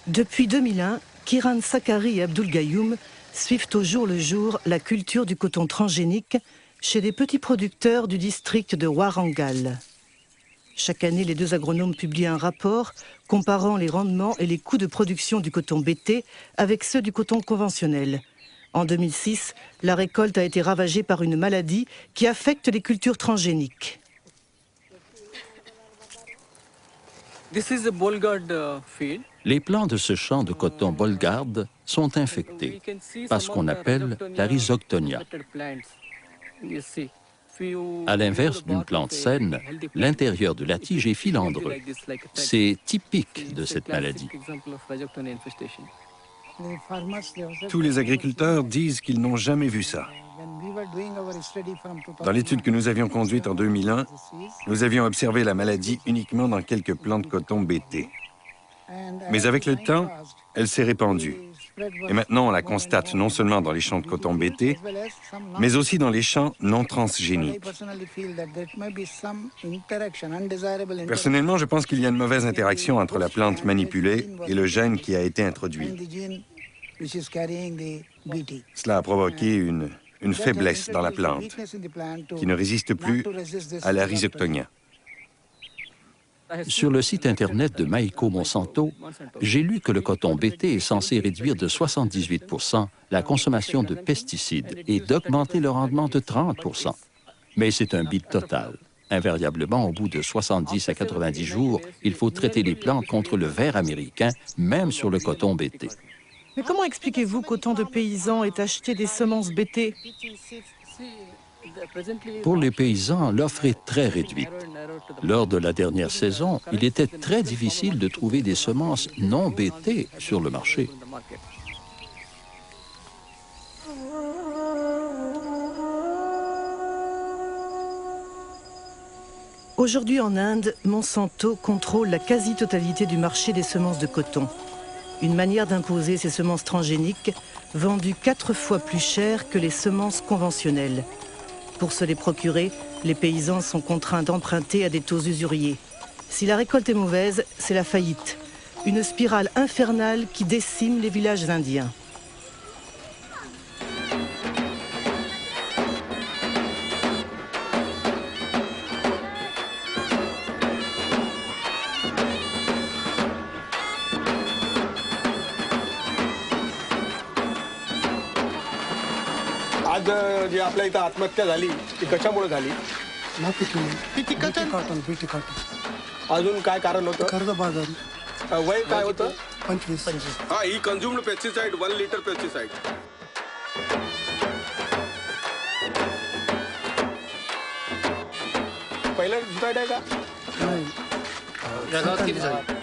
Depuis 2001, Kiran Sakari et Abdul Gayoum suivent au jour le jour la culture du coton transgénique chez des petits producteurs du district de Warangal. Chaque année, les 2 agronomes publient un rapport comparant les rendements et les coûts de production du coton BT avec ceux du coton conventionnel. En 2006, la récolte a été ravagée par une maladie qui affecte les cultures transgéniques. Les plants de ce champ de coton Bollgard sont infectés par ce qu'on appelle la rhizoctonia. À l'inverse d'une plante saine, l'intérieur de la tige est filandreux. C'est typique de cette maladie. Tous les agriculteurs disent qu'ils n'ont jamais vu ça. Dans l'étude que nous avions conduite en 2001, nous avions observé la maladie uniquement dans quelques plants de coton BT. Mais avec le temps, elle s'est répandue. Et maintenant, on la constate non seulement dans les champs de coton BT, mais aussi dans les champs non transgéniques. Personnellement, je pense qu'il y a une mauvaise interaction entre la plante manipulée et le gène qui a été introduit. Cela a provoqué une faiblesse dans la plante qui ne résiste plus à la rhizoctonia. Sur le site Internet de Maïko Monsanto, j'ai lu que le coton BT est censé réduire de 78% la consommation de pesticides et d'augmenter le rendement de 30%. Mais c'est un bide total. Invariablement, au bout de 70 à 90 jours, il faut traiter les plantes contre le ver américain, même sur le coton BT. Mais comment expliquez-vous qu'autant de paysans aient acheté des semences BT? Pour les paysans, l'offre est très réduite. Lors de la dernière saison, il était très difficile de trouver des semences non BT sur le marché. Aujourd'hui en Inde, Monsanto contrôle la quasi-totalité du marché des semences de coton. Une manière d'imposer ces semences transgéniques vendues 4 fois plus cher que les semences conventionnelles. Pour se les procurer, les paysans sont contraints d'emprunter à des taux usuriers. Si la récolte est mauvaise, c'est la faillite. Une spirale infernale qui décime les villages indiens. जी आपल्या इथं आत्महत्या झाली ती कशामुळे झाली BT cotton अजून काय कारण होतं कर्जबाजारी वय काय होतं 25 हा ही कंझ्युम्ड पेस्टिसाइड 1 लिटर पेस्टिसाइड पहिलं डिसाइड आहे का नाही जगात किती झाली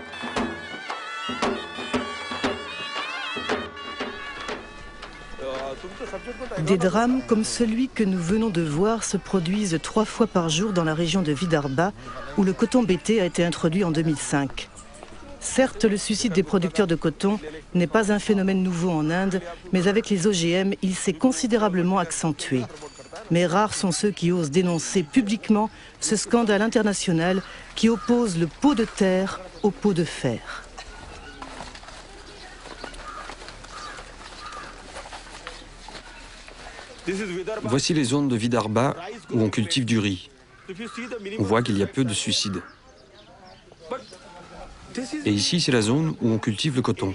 Des drames comme celui que nous venons de voir se produisent 3 fois par jour dans la région de Vidarbha, où le coton BT a été introduit en 2005. Certes, le suicide des producteurs de coton n'est pas un phénomène nouveau en Inde, mais avec les OGM, il s'est considérablement accentué. mais rares sont ceux qui osent dénoncer publiquement ce scandale international qui oppose le pot de terre au pot de fer. Voici les zones de Vidarbha où on cultive du riz. On voit qu'il y a peu de suicides. Et ici, c'est la zone où on cultive le coton.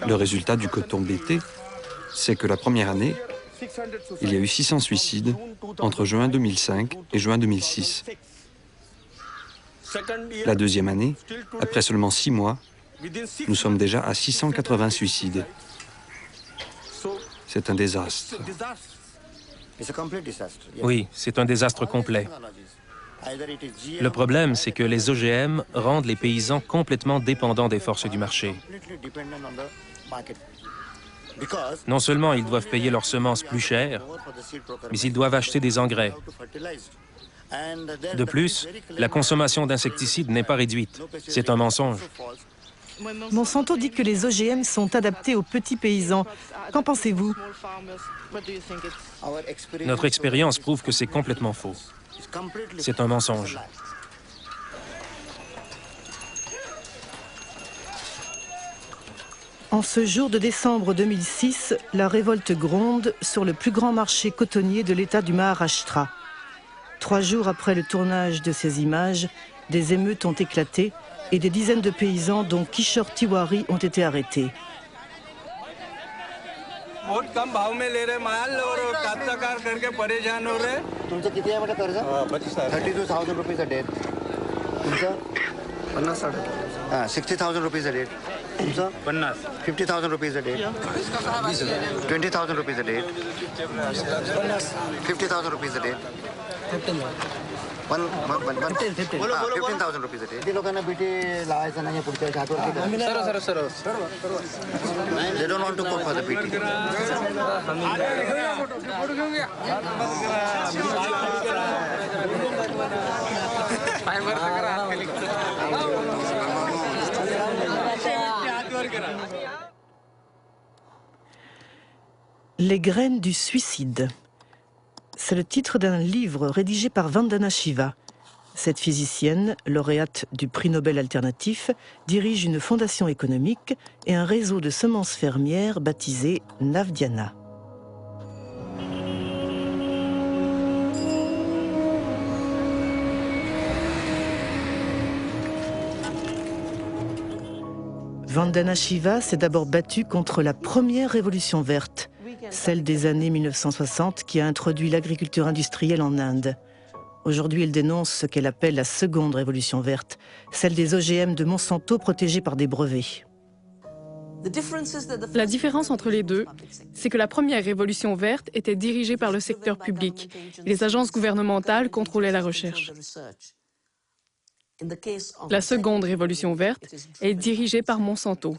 Le résultat du coton BT, c'est que la première année, il y a eu 600 suicides entre juin 2005 et juin 2006. La deuxième année, après seulement 6 mois, nous sommes déjà à 680 suicides. C'est un désastre. Oui, c'est un désastre complet. Le problème, c'est que les OGM rendent les paysans complètement dépendants des forces du marché. Non seulement ils doivent payer leurs semences plus chères, mais ils doivent acheter des engrais. De plus, la consommation d'insecticides n'est pas réduite. C'est un mensonge. Monsanto dit que les OGM sont adaptés aux petits paysans. Qu'en pensez-vous? Notre expérience prouve que c'est complètement faux. C'est un mensonge. En ce jour de décembre 2006, la révolte gronde sur le plus grand marché cotonnier de l'État du Maharashtra. 3 jours après le tournage de ces images, des émeutes ont éclaté et des dizaines de paysans, dont Kishore Tiwari, ont été arrêtés. They don't want to go for the PT. Les graines du suicide. C'est le titre d'un livre rédigé par Vandana Shiva. Cette physicienne, lauréate du prix Nobel alternatif, dirige une fondation économique et un réseau de semences fermières baptisé Navdiana. Vandana Shiva s'est d'abord battue contre la première révolution verte, celle des années 1960 qui a introduit l'agriculture industrielle en Inde. Aujourd'hui, elle dénonce ce qu'elle appelle la seconde révolution verte, celle des OGM de Monsanto protégés par des brevets. La différence entre les deux, c'est que la première révolution verte était dirigée par le secteur public et les agences gouvernementales contrôlaient la recherche. La seconde révolution verte est dirigée par Monsanto.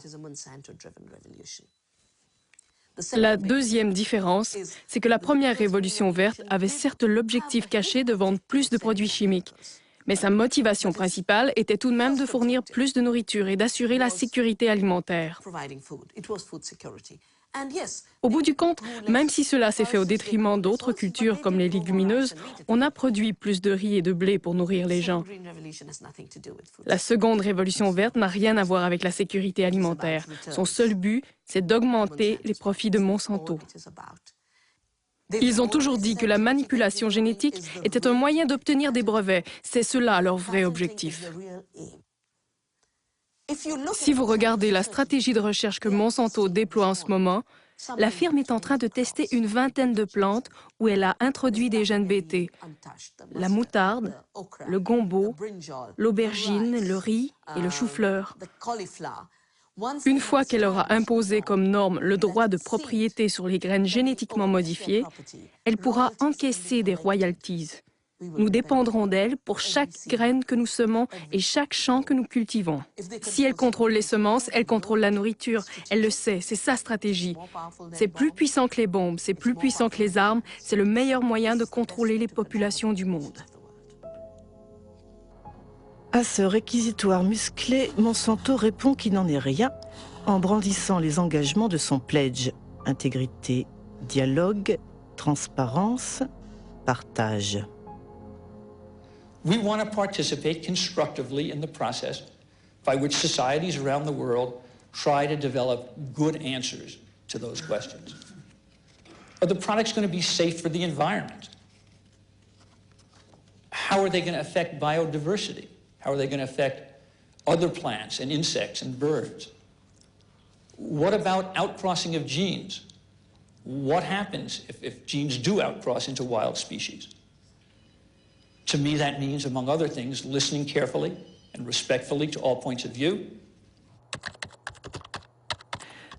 La deuxième différence, c'est que la première révolution verte avait certes l'objectif caché de vendre plus de produits chimiques, mais sa motivation principale était tout de même de fournir plus de nourriture et d'assurer la sécurité alimentaire. Au bout du compte, même si cela s'est fait au détriment d'autres cultures comme les légumineuses, on a produit plus de riz et de blé pour nourrir les gens. La seconde révolution verte n'a rien à voir avec la sécurité alimentaire. Son seul but, c'est d'augmenter les profits de Monsanto. Ils ont toujours dit que la manipulation génétique était un moyen d'obtenir des brevets. C'est cela leur vrai objectif. Si vous regardez la stratégie de recherche que Monsanto déploie en ce moment, la firme est en train de tester une vingtaine de plantes où elle a introduit des gènes BT. La moutarde, le gombo, l'aubergine, le riz et le chou-fleur. Une fois qu'elle aura imposé comme norme le droit de propriété sur les graines génétiquement modifiées, elle pourra encaisser des royalties. Nous dépendrons d'elle pour chaque graine que nous semons et chaque champ que nous cultivons. Si elle contrôle les semences, elle contrôle la nourriture. Elle le sait, c'est sa stratégie. C'est plus puissant que les bombes, c'est plus puissant que les armes, c'est le meilleur moyen de contrôler les populations du monde. À ce réquisitoire musclé, Monsanto répond qu'il n'en est rien en brandissant les engagements de son pledge. Intégrité, Dialogue, transparence, partage. We want to participate constructively in the process by which societies around the world try to develop good answers to those questions. Are the products going to be safe for the environment? How are they going to affect biodiversity? How are they going to affect other plants and insects and birds? What about outcrossing of genes? What happens if genes do outcross into wild species? To me, that means, among other things, listening carefully and respectfully to all points of view.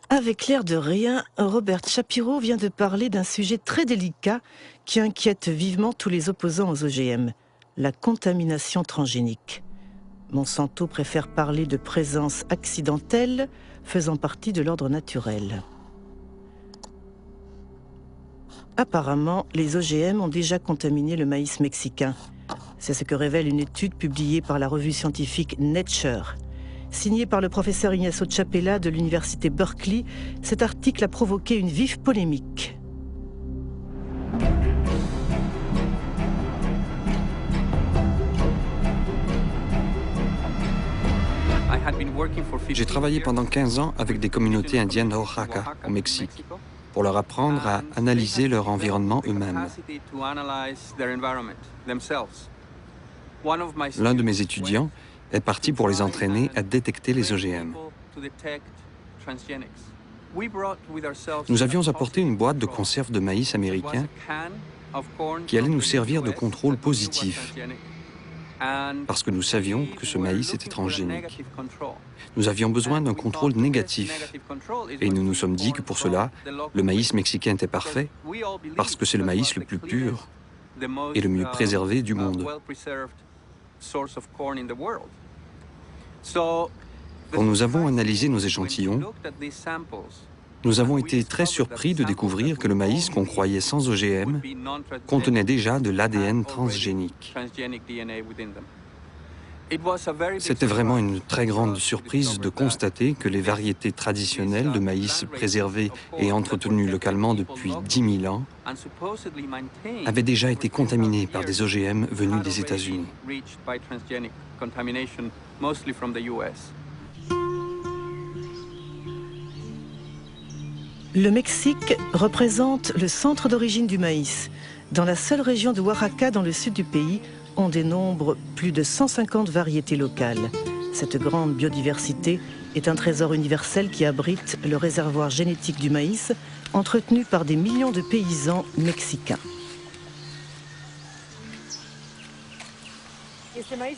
Avec l'air de rien, Robert Shapiro vient de parler d'un sujet très délicat qui inquiète vivement tous les opposants aux OGM, la contamination transgénique. Monsanto préfère parler de présence accidentelle faisant partie de l'ordre naturel. Apparemment, les OGM ont déjà contaminé le maïs mexicain. C'est ce que révèle une étude publiée par la revue scientifique Nature. Signé par le professeur Ignacio Chapela de l'université Berkeley, cet article a provoqué une vive polémique. J'ai travaillé pendant 15 ans avec des communautés indiennes Oaxaca, au Mexique, pour leur apprendre à analyser leur environnement eux-mêmes. L'un de mes étudiants est parti pour les entraîner à détecter les OGM. Nous avions apporté une boîte de conserve de maïs américain qui allait nous servir de contrôle positif, parce que nous savions que ce maïs était transgénique. Nous avions besoin d'un contrôle négatif, et nous nous sommes dit que pour cela, le maïs mexicain était parfait, parce que c'est le maïs le plus pur et le mieux préservé du monde. Quand nous avons analysé nos échantillons, nous avons été très surpris de découvrir que le maïs qu'on croyait sans OGM contenait déjà de l'ADN transgénique. C'était vraiment une très grande surprise de constater que les variétés traditionnelles de maïs préservées et entretenues localement depuis 10 000 ans avaient déjà été contaminées par des OGM venus des États-Unis. Le Mexique représente le centre d'origine du maïs. Dans la seule région de Oaxaca, dans le sud du pays, on dénombre plus de 150 variétés locales. Cette grande biodiversité est un trésor universel qui abrite le réservoir génétique du maïs, entretenu par des millions de paysans mexicains.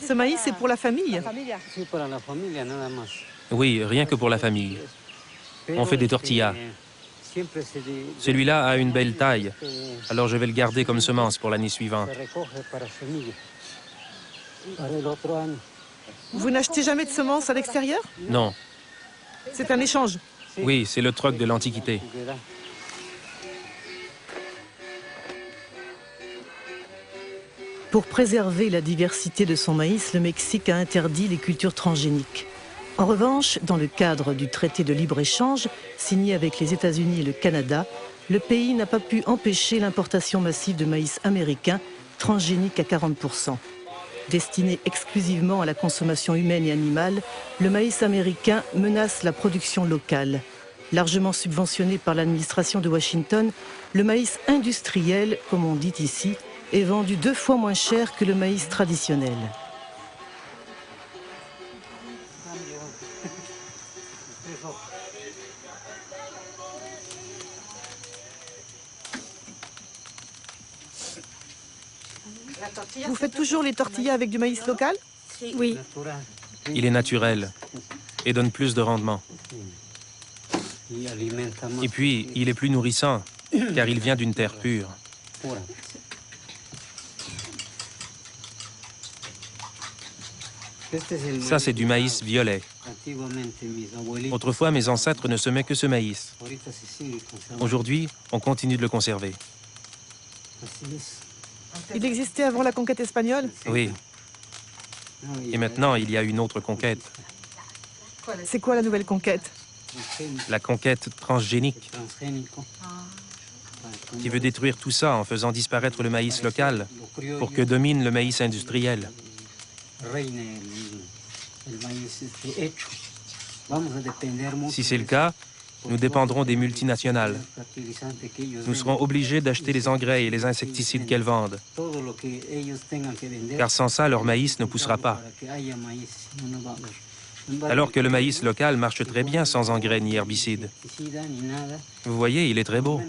Ce maïs, c'est pour la famille? Oui, rien que pour la famille. On fait des tortillas. Celui-là a une belle taille, alors je vais le garder comme semence pour l'année suivante. Vous n'achetez jamais de semences à l'extérieur? Non. C'est un échange? Oui, c'est le troc de l'Antiquité. Pour préserver la diversité de son maïs, le Mexique a interdit les cultures transgéniques. En revanche, dans le cadre du traité de libre-échange signé avec les États-Unis et le Canada, le pays n'a pas pu empêcher l'importation massive de maïs américain transgénique à 40%. Destiné exclusivement à la consommation humaine et animale, le maïs américain menace la production locale. Largement subventionné par l'administration de Washington, le maïs industriel, comme on dit ici, est vendu 2 fois moins cher que le maïs traditionnel. Vous faites toujours les tortillas avec du maïs local? Oui. Il est naturel et donne plus de rendement. Et puis, il est plus nourrissant, car il vient d'une terre pure. Ça, c'est du maïs violet. Autrefois, mes ancêtres ne semaient que ce maïs. Aujourd'hui, on continue de le conserver. Il existait avant la conquête espagnole? Oui. Et maintenant, il y a une autre conquête. C'est quoi la nouvelle conquête? La conquête transgénique. qui veut détruire tout ça en faisant disparaître le maïs local pour que domine le maïs industriel. Si c'est le cas, nous dépendrons des multinationales. Nous serons obligés d'acheter les engrais et les insecticides qu'elles vendent, car sans ça, leur maïs ne poussera pas. Alors que le maïs local marche très bien sans engrais ni herbicides. Vous voyez, il est très beau.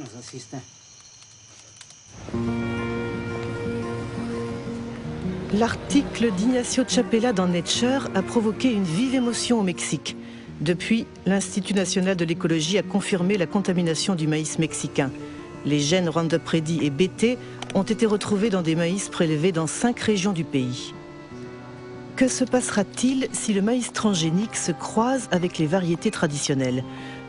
L'article d'Ignacio Chapela dans Nature a provoqué une vive émotion au Mexique. Depuis, l'Institut national de l'écologie a confirmé la contamination du maïs mexicain. Les gènes Roundup Ready et BT ont été retrouvés dans des maïs prélevés dans 5 régions du pays. Que se passera-t-il si le maïs transgénique se croise avec les variétés traditionnelles?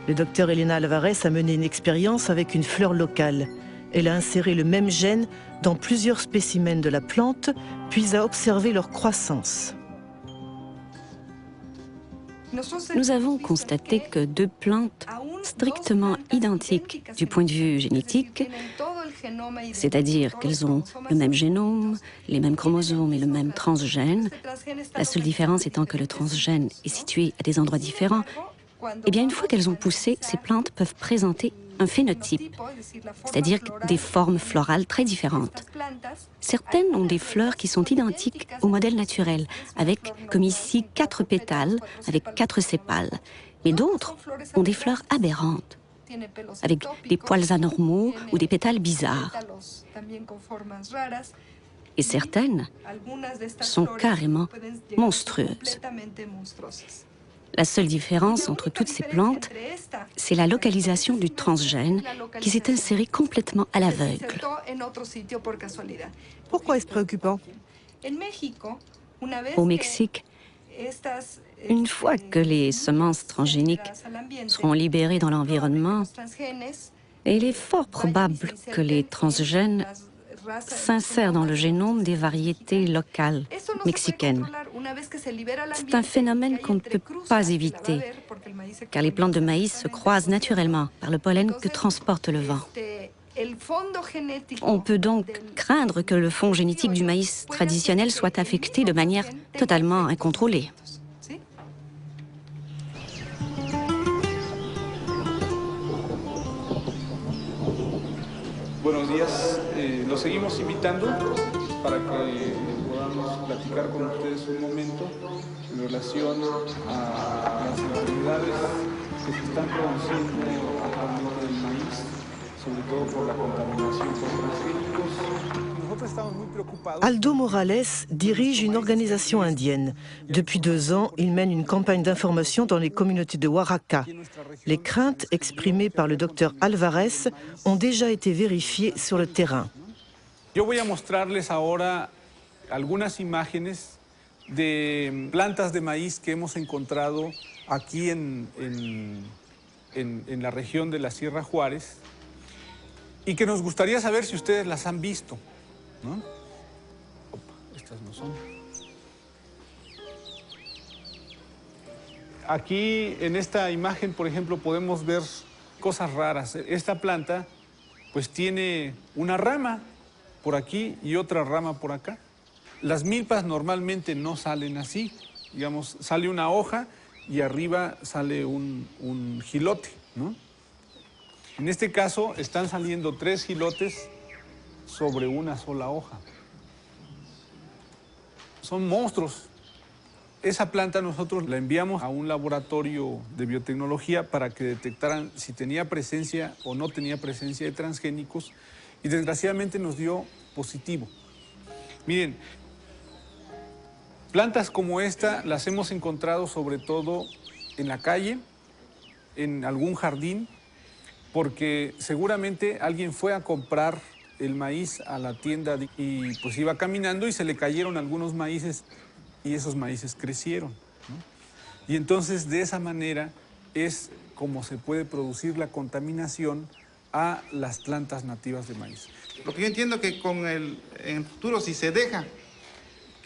Le docteur Elena Alvarez a mené une expérience avec une fleur locale. Elle a inséré le même gène dans plusieurs spécimens de la plante, puis a observé leur croissance. Nous avons constaté que 2 plantes strictement identiques du point de vue génétique, c'est-à-dire qu'elles ont le même génome, les mêmes chromosomes et le même transgène, la seule différence étant que le transgène est situé à des endroits différents, eh bien une fois qu'elles ont poussé, ces plantes peuvent présenter un phénotype, c'est-à-dire des formes florales très différentes. Certaines ont des fleurs qui sont identiques au modèle naturel, avec, comme ici, 4 pétales, avec 4 sépales. Mais d'autres ont des fleurs aberrantes, avec des poils anormaux ou des pétales bizarres. Et certaines sont carrément monstrueuses. La seule différence entre toutes ces plantes, c'est la localisation du transgène qui s'est inséré complètement à l'aveugle. Pourquoi est-ce préoccupant? Au Mexique, une fois que les semences transgéniques seront libérées dans l'environnement, il est fort probable que les transgènes s'insèrent dans le génome des variétés locales mexicaines. C'est un phénomène qu'on ne peut pas éviter, car les plantes de maïs se croisent naturellement par le pollen que transporte le vent. On peut donc craindre que le fond génétique du maïs traditionnel soit affecté de manière totalement incontrôlée. Buenos días, los seguimos invitando para que podamos platicar con ustedes un momento en relación a las irregularidades que se están produciendo actualmente en el maíz, sobre todo por la contaminación por transgénicos. Aldo Morales dirige une organisation indienne. Depuis 2 ans, il mène une campagne d'information dans les communautés de Oaxaca. Les craintes exprimées par le docteur Alvarez ont déjà été vérifiées sur le terrain. Yo voy a mostrarles ahora algunas imágenes de plantas de maíz que hemos encontrado aquí en la región de la Sierra Juárez y que nos gustaría saber si ustedes las han visto. ¿No? Opa, estas no son. Aquí en esta imagen, por ejemplo, podemos ver cosas raras. Esta planta pues tiene una rama por aquí y otra rama por acá. Las milpas normalmente no salen así. Digamos, sale una hoja y arriba sale un jilote, ¿no? En este caso están saliendo 3 jilotes sobre una sola hoja. Son monstruos. Esa planta nosotros la enviamos a un laboratorio de biotecnología para que detectaran si tenía presencia o no tenía presencia de transgénicos y desgraciadamente nos dio positivo. Miren, plantas como esta las hemos encontrado sobre todo en la calle, en algún jardín, porque seguramente alguien fue a comprar el maíz a la tienda y pues iba caminando y se le cayeron algunos maíces y esos maíces crecieron, ¿no? Y entonces de esa manera es como se puede producir la contaminación a las plantas nativas de maíz. Lo que yo entiendo que en el futuro si se deja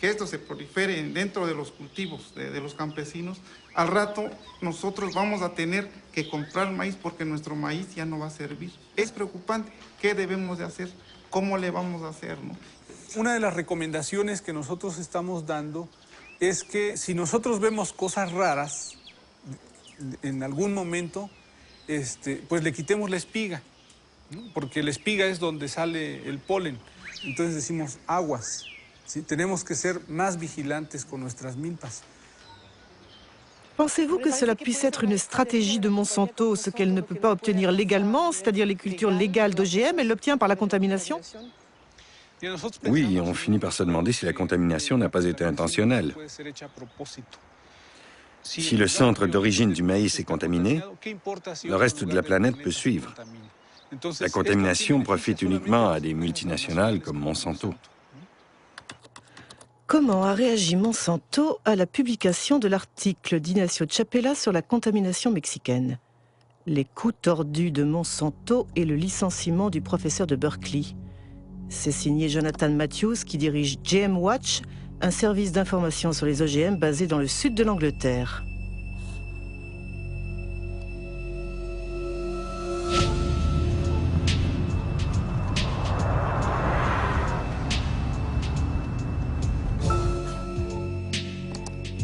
que esto se prolifere dentro de los cultivos de los campesinos, al rato nosotros vamos a tener que comprar maíz porque nuestro maíz ya no va a servir. Es preocupante. ¿Qué debemos de hacer? ¿Cómo le vamos a hacer, no? Una de las recomendaciones que nosotros estamos dando es que si nosotros vemos cosas raras en algún momento, pues le quitemos la espiga, ¿no? Porque la espiga es donde sale el polen. Entonces decimos aguas, ¿sí? Tenemos que ser más vigilantes con nuestras milpas. Pensez-vous que cela puisse être une stratégie de Monsanto, ce qu'elle ne peut pas obtenir légalement, c'est-à-dire les cultures légales d'OGM, elle l'obtient par la contamination? Oui, on finit par se demander si la contamination n'a pas été intentionnelle. Si le centre d'origine du maïs est contaminé, le reste de la planète peut suivre. La contamination profite uniquement à des multinationales comme Monsanto. Comment a réagi Monsanto à la publication de l'article d'Ignacio Chapela sur la contamination mexicaine? Les coups tordus de Monsanto et le licenciement du professeur de Berkeley. C'est signé Jonathan Matthews qui dirige GM Watch, un service d'information sur les OGM basé dans le sud de l'Angleterre.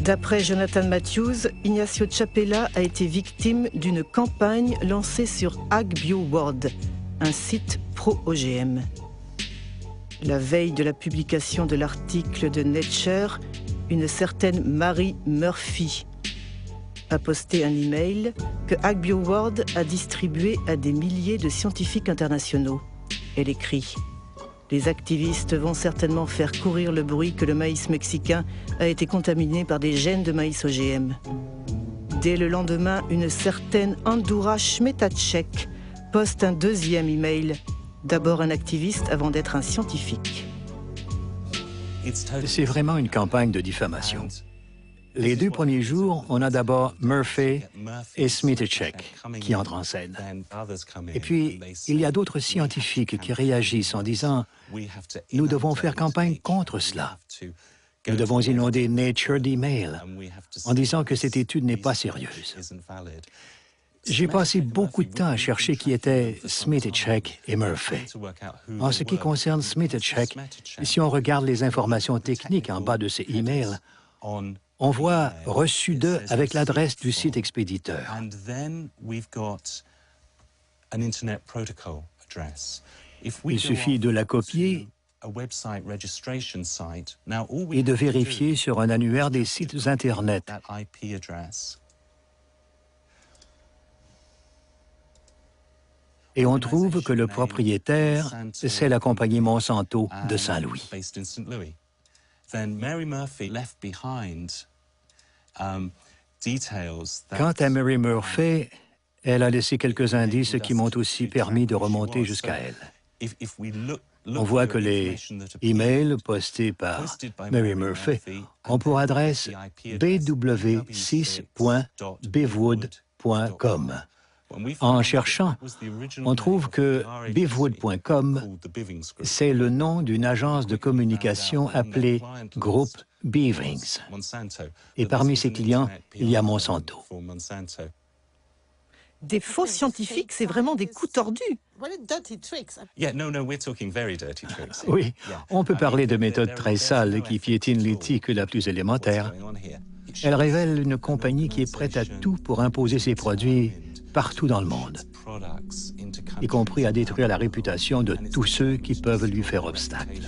D'après Jonathan Matthews, Ignacio Chapela a été victime d'une campagne lancée sur AgBioWorld, un site pro-OGM. La veille de la publication de l'article de Nature, une certaine Mary Murphy a posté un email que AgBioWorld a distribué à des milliers de scientifiques internationaux. Elle écrit « Les activistes vont certainement faire courir le bruit que le maïs mexicain a été contaminé par des gènes de maïs OGM. » Dès le lendemain, une certaine Andura Schmetacek poste un deuxième email. D'abord un activiste avant d'être un scientifique. C'est vraiment une campagne de diffamation. Les 2 premiers jours, on a d'abord Murphy et Smitacek qui entrent en scène. Et puis, il y a d'autres scientifiques qui réagissent en disant « Nous devons faire campagne contre cela. Nous devons inonder Nature d'emails en disant que cette étude n'est pas sérieuse. » J'ai passé beaucoup de temps à chercher qui étaient Smitacek et Murphy. En ce qui concerne Smitacek, si on regarde les informations techniques en bas de ces emails, on voit « reçu de » avec l'adresse du site expéditeur. Il suffit de la copier et de vérifier sur un annuaire des sites Internet. Et on trouve que le propriétaire, c'est la compagnie Monsanto de Saint-Louis. Quant à Mary Murphy, elle a laissé quelques indices qui m'ont aussi permis de remonter jusqu'à elle. On voit que les emails postés par Mary Murphy ont pour adresse bw6.bivwood.com. En cherchant, on trouve que bivwood.com, c'est le nom d'une agence de communication appelée Groupe Beavings. Et parmi ses clients, il y a Monsanto. Des faux scientifiques, c'est vraiment des coups tordus. Oui, on peut parler de méthodes très sales qui piétinent l'éthique la plus élémentaire. Elles révèlent une compagnie qui est prête à tout pour imposer ses produits partout dans le monde, y compris à détruire la réputation de tous ceux qui peuvent lui faire obstacle.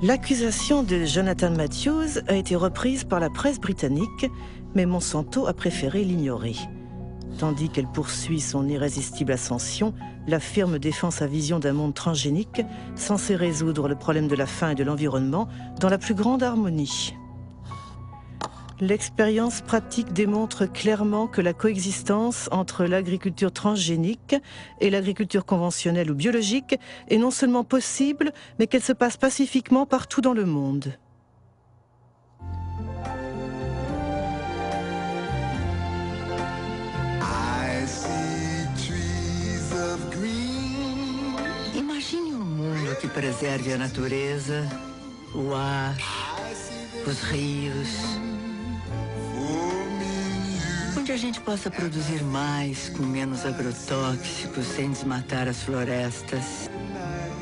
L'accusation de Jonathan Matthews a été reprise par la presse britannique, mais Monsanto a préféré l'ignorer. Tandis qu'elle poursuit son irrésistible ascension, la firme défend sa vision d'un monde transgénique censé résoudre le problème de la faim et de l'environnement dans la plus grande harmonie. L'expérience pratique démontre clairement que la coexistence entre l'agriculture transgénique et l'agriculture conventionnelle ou biologique est non seulement possible, mais qu'elle se passe pacifiquement partout dans le monde. Imagine um mundo que se preserve a natureza, o ar, os rios. Onde a gente possa produzir mais, com menos agrotóxicos, sem desmatar as florestas.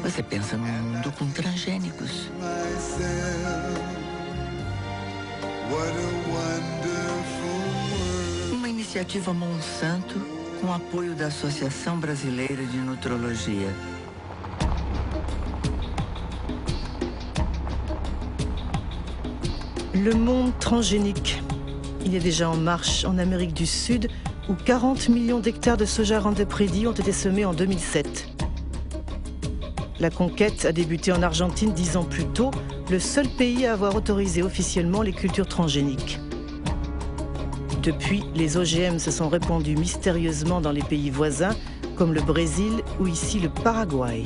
Você pensa num mundo com transgênicos. Uma iniciativa Monsanto com apoio da Associação Brasileira de Nutrologia. Le monde transgénique. Il est déjà en marche en Amérique du Sud, où 40 millions d'hectares de soja Roundup Ready ont été semés en 2007. La conquête a débuté en Argentine 10 ans plus tôt, le seul pays à avoir autorisé officiellement les cultures transgéniques. Depuis, les OGM se sont répandus mystérieusement dans les pays voisins, comme le Brésil ou ici le Paraguay.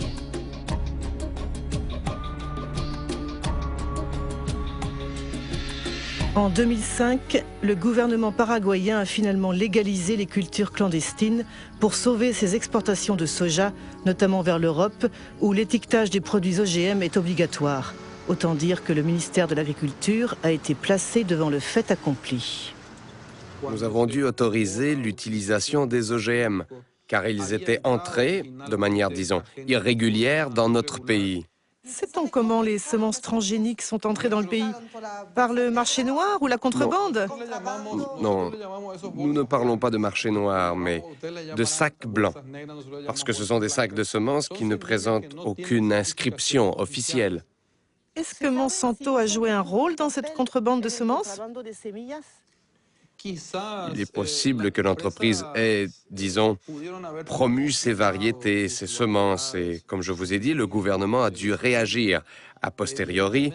En 2005, le gouvernement paraguayen a finalement légalisé les cultures clandestines pour sauver ses exportations de soja, notamment vers l'Europe, où l'étiquetage des produits OGM est obligatoire. Autant dire que le ministère de l'Agriculture a été placé devant le fait accompli. Nous avons dû autoriser l'utilisation des OGM, car ils étaient entrés, de manière, disons, irrégulière dans notre pays. Sait-on comment les semences transgéniques sont entrées dans le pays? Par le marché noir ou la contrebande? Non, nous ne parlons pas de marché noir, mais de sacs blancs, parce que ce sont des sacs de semences qui ne présentent aucune inscription officielle. Est-ce que Monsanto a joué un rôle dans cette contrebande de semences? Il est possible que l'entreprise ait, disons, promu ces variétés, ces semences, et comme je vous ai dit, le gouvernement a dû réagir a posteriori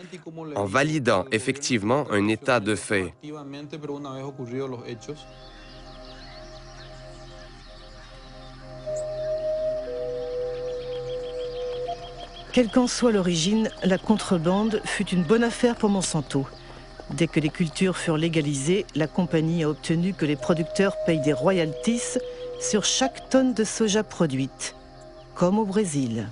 en validant effectivement un état de fait. Quelle qu'en soit l'origine, la contrebande fut une bonne affaire pour Monsanto. Dès que les cultures furent légalisées, la compagnie a obtenu que les producteurs payent des royalties sur chaque tonne de soja produite, comme au Brésil.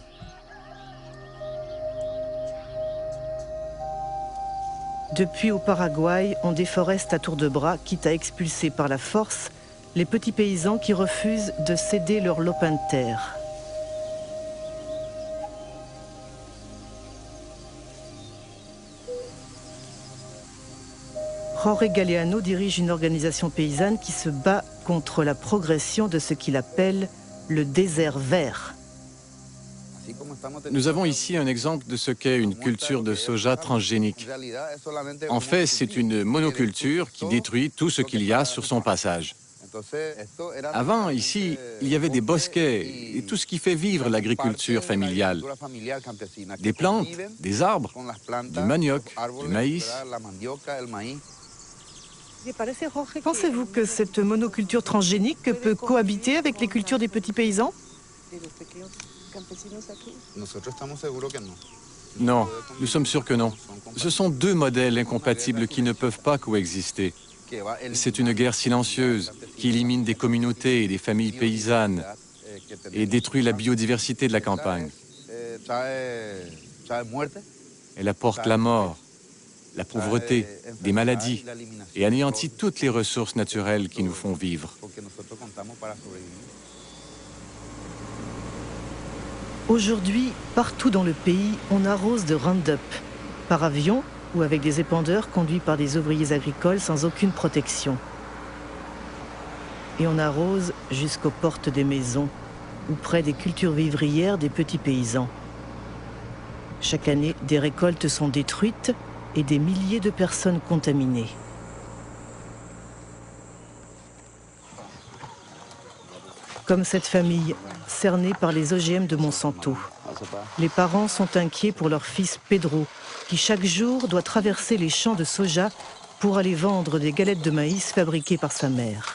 Depuis au Paraguay, on déforeste à tour de bras, quitte à expulser par la force les petits paysans qui refusent de céder leur lopin de terre. Jorge Galeano dirige une organisation paysanne qui se bat contre la progression de ce qu'il appelle le désert vert. Nous avons ici un exemple de ce qu'est une culture de soja transgénique. En fait, c'est une monoculture qui détruit tout ce qu'il y a sur son passage. Avant, ici, il y avait des bosquets et tout ce qui fait vivre l'agriculture familiale. Des plantes, des arbres, du manioc, du maïs. Pensez-vous que cette monoculture transgénique peut cohabiter avec les cultures des petits paysans? Non, nous sommes sûrs que non. Ce sont deux modèles incompatibles qui ne peuvent pas coexister. C'est une guerre silencieuse qui élimine des communautés et des familles paysannes et détruit la biodiversité de la campagne. Elle apporte la mort, la pauvreté, des maladies et anéantit toutes les ressources naturelles qui nous font vivre. Aujourd'hui, partout dans le pays, on arrose de Roundup, par avion ou avec des épandeurs conduits par des ouvriers agricoles sans aucune protection. Et on arrose jusqu'aux portes des maisons ou près des cultures vivrières des petits paysans. Chaque année, des récoltes sont détruites et des milliers de personnes contaminées. Comme cette famille, cernée par les OGM de Monsanto. Les parents sont inquiets pour leur fils Pedro, qui chaque jour doit traverser les champs de soja pour aller vendre des galettes de maïs fabriquées par sa mère.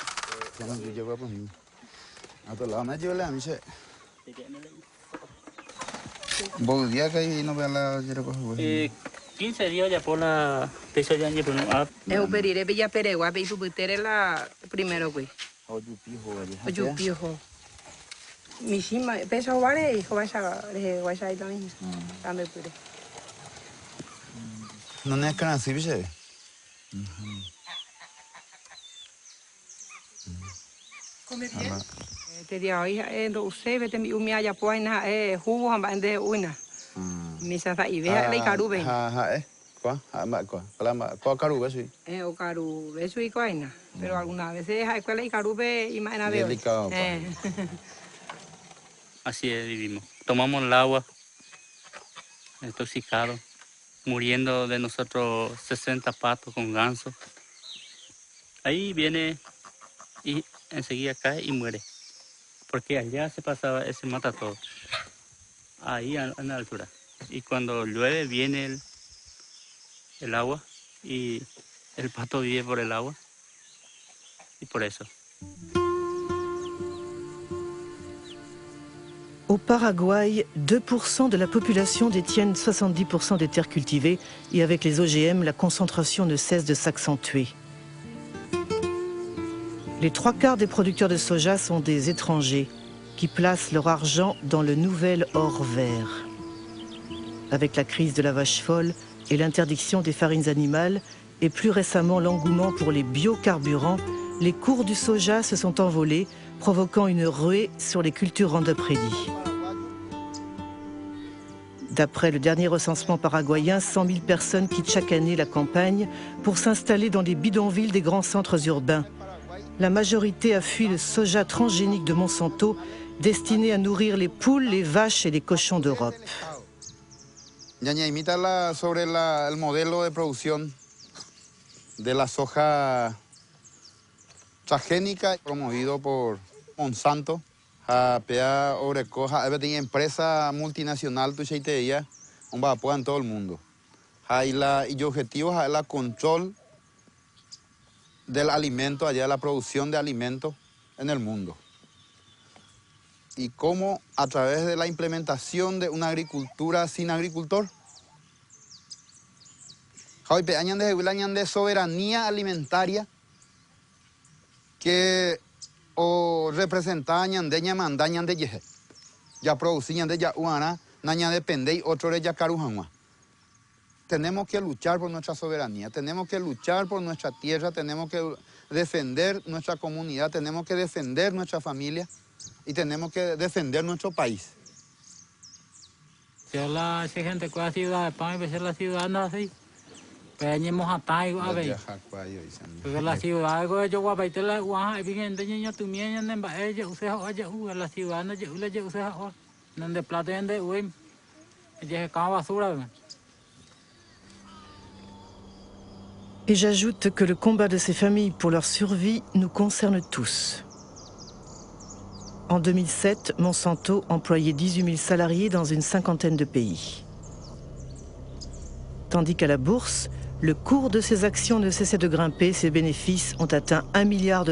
Así es, vivimos. Tomamos el agua, intoxicado, muriendo de nosotros 60 patos con ganso. Ahí viene y enseguida cae y muere. Porque allá se pasaba, se mata todo. Ahí en la altura. Y cuando llueve viene el agua y el pato vive por el agua. Y por eso. Au Paraguay, 2% de la population détiennent 70% des terres cultivées et avec les OGM, la concentration ne cesse de s'accentuer. Les 3/4 des producteurs de soja sont des étrangers qui placent leur argent dans le nouvel or vert. Avec la crise de la vache folle et l'interdiction des farines animales et plus récemment l'engouement pour les biocarburants, les cours du soja se sont envolés, provoquant une ruée sur les cultures Roundup Ready. D'après le dernier recensement paraguayen, 100 000 personnes quittent chaque année la campagne pour s'installer dans les bidonvilles des grands centres urbains. La majorité a fui le soja transgénique de Monsanto, destiné à nourrir les poules, les vaches et les cochons d'Europe. Ñaña imita sobre el modelo de producción de la soja transgénica promovido por Monsanto. Pea Orecoja, tiene empresa multinacional, tu cheiteía, un vapor en todo el mundo. Y el objetivo es el control del alimento, allá la producción de alimentos en el mundo. Y cómo a través de la implementación de una agricultura sin agricultor, de soberanía alimentaria que o representar ñandeña mandaña de yeje. Ya producían de ya uana, naña depende y otro de ya carujanwa. Tenemos que luchar por nuestra soberanía, tenemos que luchar por nuestra tierra, tenemos que defender nuestra comunidad, tenemos que defender nuestra familia y tenemos que defender nuestro país. Si la gente que la ciudad de Pan y la ciudad no así. Peñemos a Taigo a ver. Porque la ciudad de yo voy a la guaja y bien de niño tu miña en ella usted oye la ciudad no yo le usted donde plata de uy ella es cada basura. Et j'ajoute que le combat de ces familles pour leur survie nous concerne tous. En 2007, Monsanto employait 18 000 salariés dans une cinquantaine de pays. Tandis qu'à la bourse, le cours de ces actions ne cessait de grimper, ses bénéfices ont atteint $1 milliard.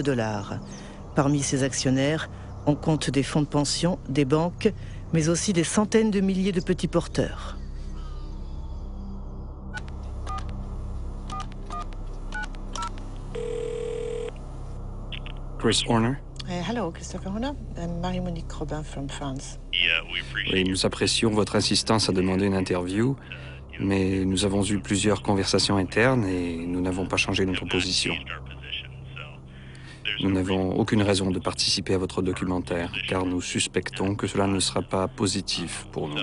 Parmi ces actionnaires, on compte des fonds de pension, des banques, mais aussi des centaines de milliers de petits porteurs. Chris Horner. Hello, Christopher Horner. I'm Marie-Monique Robin from France. Oui, nous apprécions votre insistance à demander une interview, mais nous avons eu plusieurs conversations internes et nous n'avons pas changé notre position. Nous n'avons aucune raison de participer à votre documentaire, car nous suspectons que cela ne sera pas positif pour nous.